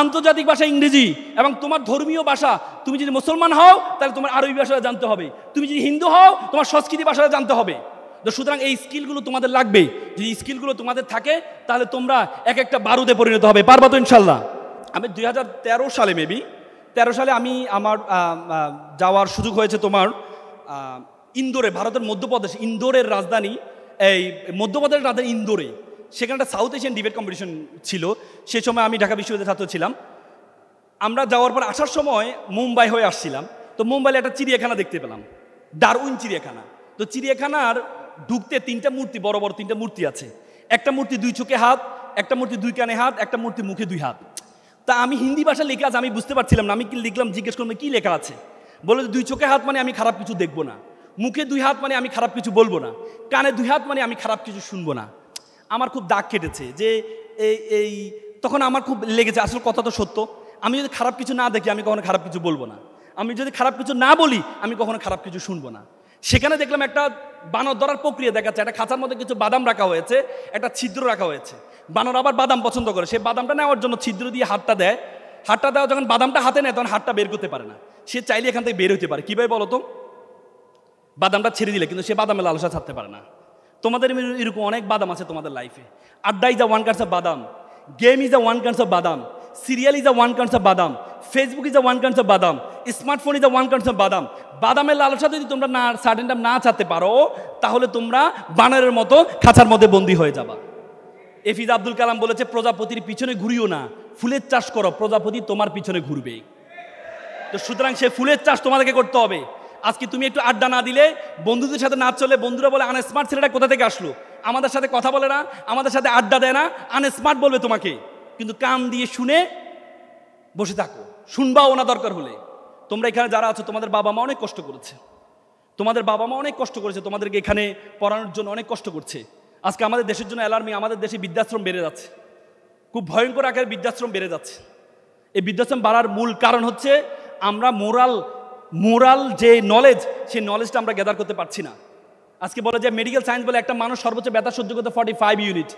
আন্তর্জাতিক ভাষা ইংরেজি, এবং তোমার ধর্মীয় ভাষা। তুমি যদি মুসলমান হও তাহলে তোমার আরবি ভাষাটা জানতে হবে, তুমি যদি হিন্দু হও তোমার সংস্কৃতি ভাষাটা জানতে হবে। তো সুতরাং এই স্কিলগুলো তোমাদের লাগবে। যদি স্কিলগুলো তোমাদের থাকে তাহলে তোমরা এক একটা বারুদে পরিণত হবে। পারবা তো ইনশাল্লাহ? আমি 2013 সালে মেবি 13 সালে আমি আমার যাওয়ার সুযোগ হয়েছে তোমার ইন্দোরে, ভারতের মধ্যপ্রদেশ, ইন্দোরের রাজধানী, এই মধ্যপ্রদেশের রাজধানী ইন্দোরে। সেখানে একটা সাউথ এশিয়ান ডিবেট কম্পিটিশন ছিল। সে সময় আমি ঢাকা বিশ্ববিদ্যালয়ের ছাত্র ছিলাম। আমরা যাওয়ার পর আসার সময় মুম্বাই হয়ে আসছিলাম। তো মুম্বাইয়ে একটা চিড়িয়াখানা দেখতে পেলাম, ডারউইন চিড়িয়াখানা। তো চিড়িয়াখানার ঢুকতে 3টা মূর্তি, বড় বড় 3টা মূর্তি আছে। একটা মূর্তি 2 চোখে হাত, একটা মূর্তি 2 কানে হাত, একটা মূর্তি মুখে 2 হাত। তা আমি হিন্দি ভাষা লেখা আছে, আমি বুঝতে পারছিলাম না। আমি কি লিখলাম, জিজ্ঞেস করলাম কি লেখা আছে। বলে 2 চোখে হাত মানে আমি খারাপ কিছু দেখবো না, মুখে 2 হাত মানে আমি খারাপ কিছু বলবো না, কানে 2 হাত মানে আমি খারাপ কিছু শুনবো না। আমার খুব দাগ কেটেছে যে এই তখন আমার খুব লেগেছে, আসলে কথা তো সত্য। আমি যদি খারাপ কিছু না দেখি আমি কখনো খারাপ কিছু বলবো না, আমি যদি খারাপ কিছু না বলি আমি কখনো খারাপ কিছু শুনবো না। সেখানে দেখলাম একটা বানর ধরার প্রক্রিয়া দেখাচ্ছে, একটা খাঁচার মধ্যে কিছু বাদাম রাখা হয়েছে, একটা ছিদ্র রাখা হয়েছে। বানর আবার বাদাম পছন্দ করে, সে বাদামটা নেওয়ার জন্য ছিদ্র দিয়ে হাতটা দেয়। হাতটা দেওয়া যখন বাদামটা হাতে নেয় তখন হাতটা বের করতে পারে না। সে চাইলে এখান থেকে বের হতে পারে, কীভাবে বলো তো? বাদামটা ছেড়ে দিলে, কিন্তু সে বাদামের লালসা ছাড়তে পারে না। তোমাদের এরকম অনেক বাদাম আছে তোমাদের লাইফে। আড্ডা is a one kinds of বাদাম, game is a one kinds of বাদাম, serial is a one kinds of বাদাম, Facebook is a one kinds of বাদাম, smartphone is a one kinds of বাদাম। বাদামের লালসা যদি তোমরা না সার্টেন টাইম না চাতে পারো তাহলে তোমরা বানরের মতো খাঁচার মধ্যে বন্দী হয়ে যাবা। এফিজ আব্দুল কালাম বলেছে, প্রজাপতির পিছনে ঘুরিও না, ফুলের চাষ করো, প্রজাপতি তোমার পিছনে ঘুরবে। তো সুতরাং সে ফুলের চাষ তোমাদেরকে করতে হবে। আজকে তুমি একটু আড্ডা না দিলে, বন্ধুদের সাথে না চলে, বন্ধুরা বলে আনস্মার্ট ছেলেটা কোথা থেকে আসলো, আমাদের সাথে কথা বলে না, আমাদের সাথে আড্ডা দেয় না, আনস্মার্ট বলবে তোমাকে। কিন্তু কান দিয়ে শুনে বসে থাকো, শুনবাও না দরকার হলে। তোমরা এখানে যারা আছো তোমাদের বাবা মা অনেক কষ্ট করেছে, তোমাদের বাবা মা অনেক কষ্ট করেছে, তোমাদেরকে এখানে পড়ানোর জন্য অনেক কষ্ট করছে। আজকে আমাদের দেশের জন্য অ্যালার্মিং, আমাদের দেশে বৃদ্ধাশ্রম বেড়ে যাচ্ছে, খুব ভয়ঙ্কর আকারে বৃদ্ধাশ্রম বেড়ে যাচ্ছে। এই বৃদ্ধাশ্রম বাড়ার মূল কারণ হচ্ছে আমরা মোরাল যে নলেজ, সেই নলেজটা আমরা গ্যাদার করতে পারছি না। আজকে বলে যে মেডিকেল সায়েন্স বলে একটা মানুষ সর্বোচ্চ ব্যথা সহ্য করতে 45 ইউনিট,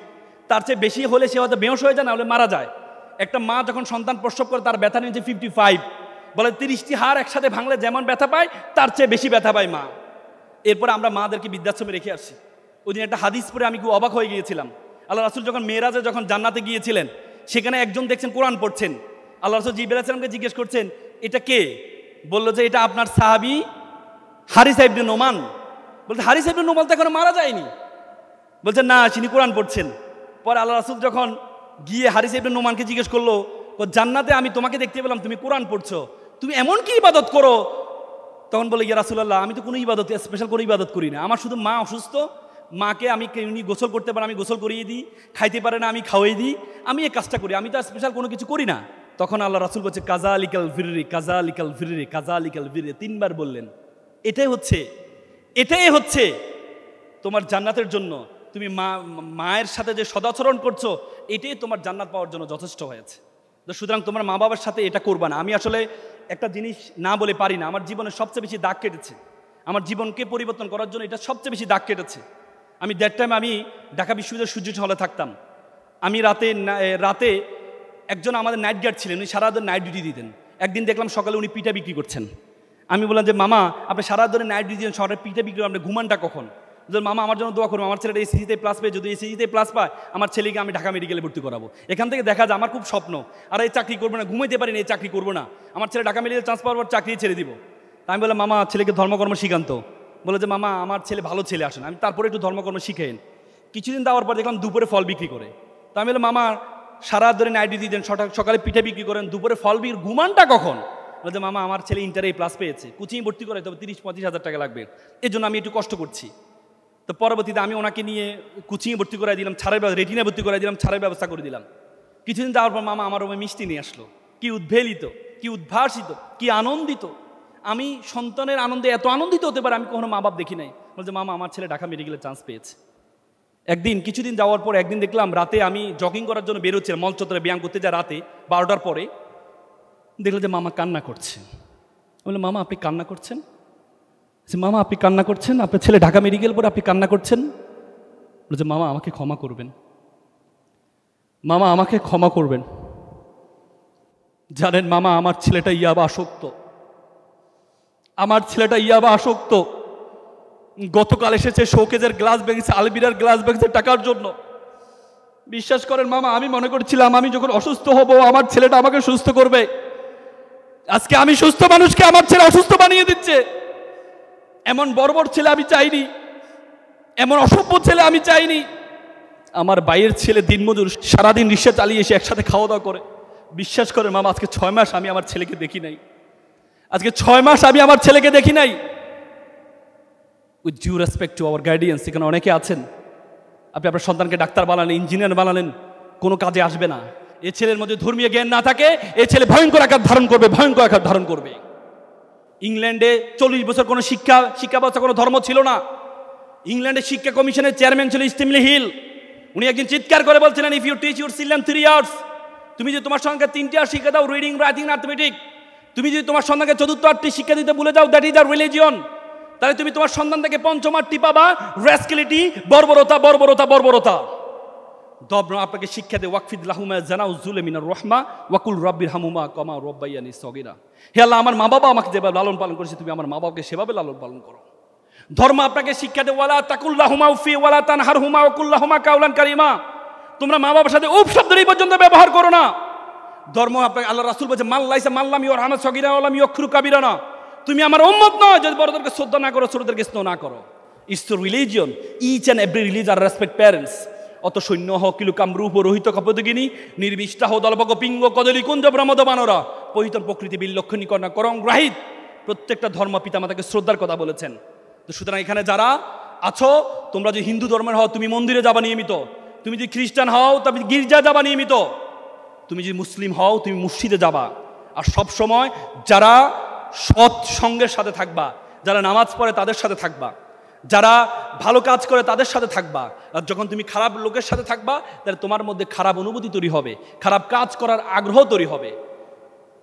তার চেয়ে বেশি হলে সে হয়তো বেহোশ হয়ে যায়, না হলে মারা যায়। একটা মা যখন সন্তান প্রসব করে তার ব্যথা নিয়েছে 55, বলে 30টি হাড় একসাথে ভাঙলে যেমন ব্যথা পায় তার চেয়ে বেশি ব্যথা পায় মা। এরপরে আমরা মাদেরকে বৃদ্ধাশ্রমে রেখে আসছি। ওই দিন একটা হাদিস পড়ে আমি খুব অবাক হয়ে গিয়েছিলাম। আল্লাহ রাসূল যখন মেরাজে যখন জান্নাতে গিয়েছিলেন, সেখানে একজন দেখছেন কোরআন পড়ছেন। আল্লাহ রাসূল জিবরাইল আলাইহিস সালামকে জিজ্ঞেস করছেন, এটা কে? বললো যে এটা আপনার সাহাবী হারিসা ইবনে নোমান। বলতে হারিসা ইবনে নোমান তো এখনো মারা যায়নি। বলছে না, তিনি কোরআন পড়ছেন। পরে আল্লাহ রাসূল যখন গিয়ে হারিসা ইবনে নোমানকে জিজ্ঞেস করলো, জান্নাতে আমি তোমাকে দেখতে পেলাম তুমি কোরআন পড়ছো, তুমি এমন কি ইবাদত করো? তখন বলে, ইয়া রাসূলুল্লাহ, আমি তো কোনো ইবাদত, স্পেশাল কোনো ইবাদত করি না। আমার শুধু মা অসুস্থ, মাকে আমি উনি গোসল করতে পারে, আমি গোসল করিয়ে দিই, খাইতে পারে না, আমি খাওয়াই দিই, আমি এই কাজটা করি, আমি তো স্পেশাল কোনো কিছু করি না। তখন আল্লাহ রাসূল বলছে, কাজা আলিকাল ফিররি, কাজা আলিকাল ফিররি, কাজা আলিকাল ফিররি, 3 বার বললেন। এটাই হচ্ছে তোমার জান্নাতের জন্য, তুমি মায়ের সাথে যে সদাচরণ করছো, এটাই তোমার জান্নাত পাওয়ার জন্য যথেষ্ট হয়েছে। তো সুতরাং তোমার মা বাবার সাথে এটা করবা না। আমি আসলে একটা জিনিস না বলে পারি না, আমার জীবনে সবচেয়ে বেশি দাগ কেটেছে, আমার জীবনকে পরিবর্তন করার জন্য এটা সবচেয়ে বেশি দাগ কেটেছে। আমি দ্যাট টাইম আমি ঢাকা বিশ্ববিদ্যালয়ের সূর্য হলে থাকতাম। আমি রাতে একজন আমাদের নাইট গার্ড ছিলেন, উনি সারা দিন নাইট ডিউটি দিতেন। একদিন দেখলাম সকালে উনি পিঠা বিক্রি করছেন। আমি বললাম যে মামা, আপনি সারা দিনে নাইট ডিউটি দিন, শহরে পিঠা বিক্রি, আপনি ঘুমানটা কখন? মামা আমার জন্য দোয়া করবো, আমার ছেলেটা এসএসসিতে প্লাস পেয়ে, যদি এসএসসিতে প্লাস পায় আমার ছেলেকে আমি ঢাকা মেডিকেলে ভর্তি করাবো। এখান থেকে দেখা যায় আমার খুব স্বপ্ন, আর এই চাকরি করবো না, ঘুমাইতে পারি না, এই চাকরি করবো না, আমার ছেলে ঢাকা মেডিকেল চান্স পাওয়ার পর চাকরি ছেড়ে দিব। আমি বললাম, মামা ছেলেকে ধর্মকর্ম শিখান্ত। বলে যে মামা আমার ছেলে ভালো ছেলে, আসেন আমি তারপরে একটু ধর্মকর্ম শিখেন। কিছুদিন দেওয়ার পর দেখলাম দুপুরে ফল বিক্রি করে। তো আমি বললাম, মামা সারা ধরে নাইট ডিউটি দেন, সকালে পিঠা বিক্রি করেন, দুপুরে ফল বিক্রি, ঘুমানটা কখন? বলছে মামা আমার ছেলে ইন্টারে প্লাস পেয়েছে, কোচিং ভর্তি করে তবে 30-35 হাজার টাকা লাগবে, এই জন্য আমি একটু কষ্ট করছি। তো পরবর্তীতে আমি ওনাকে নিয়ে কোচিংয়ে ভর্তি করে দিলাম, রেটিনায় ভর্তি করে দিলাম, ছাড়ের ব্যবস্থা করে দিলাম। কিছুদিন যাওয়ার পর মামা আমার রুমে মিষ্টি নিয়ে আসলো। কি উদ্বেলিত, কি উদ্ভাসিত, কি আনন্দিত! আমি সন্তানের আনন্দে এত আনন্দিত হতে পারে আমি কখনো মা বাপ দেখি নাই। বলছে মামা আমার ছেলে ঢাকা মেডিকেলে চান্স পেয়েছে। কিছুদিন যাওয়ার পর একদিন দেখলাম রাতে আমি জগিং করার জন্য বেরোচ্ছিলাম, মল চত্বরে ব্যায়াম করতে যাই রাতে 12টার পরে, দেখলো যে মামা কান্না করছে। বললো, মামা আপনি কান্না করছেন? মামা আপনি কান্না করছেন, আপনার ছেলে ঢাকা মেডিকেল পরে আপনি কান্না করছেন? বলছে মামা আমাকে ক্ষমা করবেন, মামা আমাকে ক্ষমা করবেন। জানেন মামা, আমার ছেলেটা ইয়াবা আসক্ত, আমার ছেলেটা ইয়াবা আসক্ত। গতকাল এসেছে, শোকেজের গ্লাস ভেঙেছে, আলবিরার গ্লাস ভেঙেছে টাকার জন্য। বিশ্বাস করেন মামা, আমি মনে করছিলাম আমি যখন অসুস্থ হব আমার ছেলেটা আমাকে সুস্থ করবে। আজকে আমি সুস্থ মানুষকে আমার ছেলে অসুস্থ বানিয়ে দিচ্ছে। এমন বর্বর ছেলে আমি চাইনি, এমন অসভ্য ছেলে আমি চাইনি। আমার বাইয়ের ছেলে দিনমজুর, সারাদিন রিক্সা চালিয়ে এসে একসাথে খাওয়া দাওয়া করে। বিশ্বাস করেন মামা, আজকে 6 মাস আমি আমার ছেলেকে দেখি নাই, আজকে 6 মাস আমি আমার ছেলেকে দেখি নাই। With due respect to our guidance, এখানে অনেকে আছেন, আপনি আপনার সন্তানকে ডাক্তার বানালেন, ইঞ্জিনিয়ার বানালেন, কোনো কাজে আসবে না। এ ছেলের মধ্যে ধর্মীয় জ্ঞান না থাকে, এ ছেলে ভয়ঙ্কর আকার ধারণ করবে, ভয়ঙ্কর আকার ধারণ করবে। ইংল্যান্ডে 40 বছর কোনো শিক্ষা ব্যবস্থা, কোনো ধর্ম ছিল না। ইংল্যান্ডের শিক্ষা কমিশনের চেয়ারম্যান ছিল স্টিমলি হিল। উনি একদিন চিৎকার করে বলছিলেন, if you teach your children 3 years, তুমি যদি তোমার সন্তানকে 3টি আর শিক্ষা দাও, রিডিং, রাইটিং, আর্থমেটিক, তুমি যদি তোমার সন্তানকে 4র্থ আর্টটি শিক্ষা দিতে ভুলে যাও, দ্যাট ইজ আর রিলিজিয়ন, তাহলে তুমি তোমার সন্তান থেকে 5ম আর্টটি পাবা, রেসকিলিটি, বর্বরতা, বর্বরতা, বর্বরতা। দব্র আপনাকে শিক্ষা দে, ওয়াকফিদ লাহুমা জানাউজুল মিনার রহমা ওয়াকুল রব্বির হামুমা কমা রব্বাইয়ানি সগীরা। হে আল্লাহ, আমার মা বাবা আমাকে যেভাবে লালন পালন করেছে, তুমি আমার মা বাবাকে সেভাবে লালন পালন করো। ধর্ম আপনাকে শিক্ষা দে, ওয়ালা তাকুল্লাহুমা উফি ওয়ালা তানহারহুমা ওয়াকুল্লাহুমা কাউলান কারীমা, তোমরা মা বাবার সাথে উফ শব্দই পর্যন্ত ব্যবহার করো না। ধর্ম আপনাকে, আল্লাহ রাসূল বলেছে, মাল্লাইসা মাল্লাম ইউরহামা সগীরা ওয়ালাম ইয়খরু কাবীরানা, তুমি আমার উম্মত নয় যদি বড়দেরকে শ্রদ্ধা না করো, ছোটদেরকে স্নেহ না করো। It's the religion, each and every religion respect parents. অত সৈন্য হ কিলু কামরূপ রোহিত কপদগিনী নির্বিষ্টাহ দলবক পিঙ্গ কদলী কুঞ্জ ব্রহ্মদ বানরা পহিতন প্রকৃতি বিলক্ষণী কর্ণা করং গ্রাহিত। প্রত্যেকটা ধর্ম পিতামাতাকে শ্রদ্ধার কথা বলেছেন। তো সুতরাং এখানে যারা আছো, তোমরা যদি হিন্দু ধর্মের হও তুমি মন্দিরে যাবা নিয়মিত, তুমি যদি খ্রিস্টান হও তুমি গির্জা যাবা নিয়মিত, তুমি যদি মুসলিম হও তুমি মসজিদে যাবা। আর সব সময় যারা সৎ সঙ্গের সাথে থাকবা, যারা নামাজ পড়ে তাদের সাথে থাকবা, যারা ভালো কাজ করে তাদের সাথে থাকবা। আর যখন তুমি খারাপ লোকের সাথে থাকবা, তাহলে তোমার মধ্যে খারাপ অনুভূতি তৈরি হবে, খারাপ কাজ করার আগ্রহ তৈরি হবে।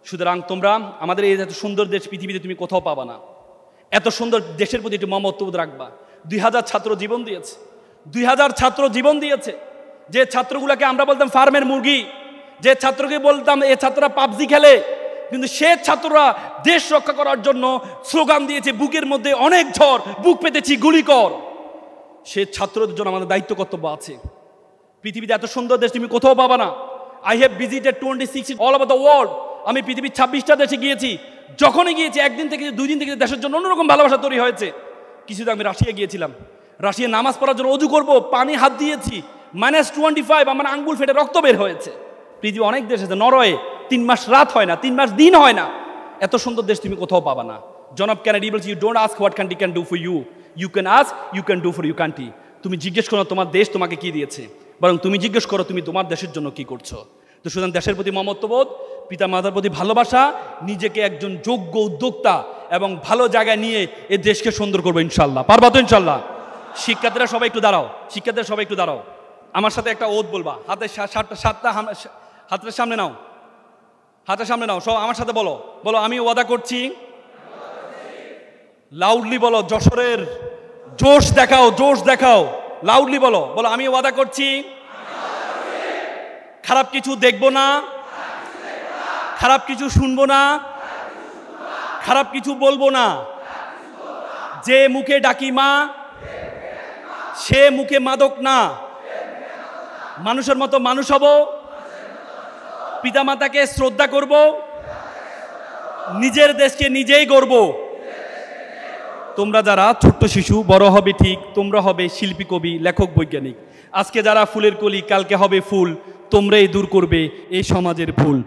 সুতরাং তোমরা, আমাদের এই এত সুন্দর দেশ পৃথিবীতে তুমি কোথাও পাবা না। এত সুন্দর দেশের প্রতি একটু মমত্ববোধ রাখবা। 2000 ছাত্র জীবন দিয়েছে, 2000 ছাত্র জীবন দিয়েছে। যে ছাত্রগুলোকে আমরা বলতাম ফার্মের মুরগি, যে ছাত্রকে বলতাম এ ছাত্ররা পাবজি খেলে, কিন্তু সে ছাত্ররা দেশ রক্ষা করার জন্য স্লোগান দিয়েছে, বুকের মধ্যে অনেক ঝড়, বুক পেতেছি গুলি কর। সে ছাত্রদের জন্য আমাদের দায়িত্ব কর্তব্য আছে। পৃথিবীতে এত সুন্দর দেশ তুমি কোথাও পাবা না। I have visited 26 all over the world. আমি পৃথিবীর 26টা দেশে গিয়েছি। যখনই গিয়েছি একদিন থেকে 2 দিন থেকে দেশের জন্য অন্যরকম ভালোবাসা তৈরি হয়েছে। কিছুদিন আমি রাশিয়া গিয়েছিলাম, রাশিয়া নামাজ পড়ার জন্য অজু করবো, পানি হাত দিয়েছি, -25, আমার আঙ্গুল ফেটে রক্ত বের হয়েছে। পৃথিবী অনেক দেশ আছে, নরওয়ে 3 মাস রাত হয় না, 3 মাস দিন হয় না। এত সুন্দর দেশ তুমি কোথাও পাবা না। জন অফ কেনেডি বলছে, you don't ask what country can do for you, you can ask you can do for you country. তুমি জিজ্ঞেস করো তোমার দেশ তোমাকে কি দিয়েছে, বরং তুমি জিজ্ঞেস করো তুমি তোমার দেশের জন্য কি করছো। তো সুতরাং দেশের প্রতি মমত্ববোধ, পিতা মাতার প্রতি ভালোবাসা, নিজেকে একজন যোগ্য উদ্যোক্তা এবং ভালো জায়গায় নিয়ে এই দেশকে সুন্দর করবো ইনশাল্লাহ। পারবা তো ইনশাল্লাহ? শিক্ষার্থীরা সবাই একটু দাঁড়াও, শিক্ষার্থীরা সবাই একটু দাঁড়াও, আমার সাথে একটা ওত বলবা। হাতের সাতটা হাতের সামনে নাও, হাতের সামনে নাও, সব আমার সাথে বলো, বলো আমি ওয়াদা করছি। লাউডলি বলো, যশোরের জোশ দেখাও, জোশ দেখাও, লাউডলি বলো, বলো আমি ওয়াদা করছি খারাপ কিছু দেখবো না, খারাপ কিছু শুনবো না, খারাপ কিছু বলবো না। যে মুখে ডাকি মা, সে মুখে মাদক না, মানুষের মতো মানুষ হব, পিতামাতাকে শ্রদ্ধা করব, নিজের দেশকে নিজেই গর্ব। তোমরা যারা ছোট্ট শিশু, বড় হবে ঠিক, তোমরা হবে শিল্পী, কবি, লেখক, বৈজ্ঞানিক। আজকে যারা ফুলের কলি, কালকে হবে ফুল, তোমরাই দূর করবে এই সমাজের ভুল।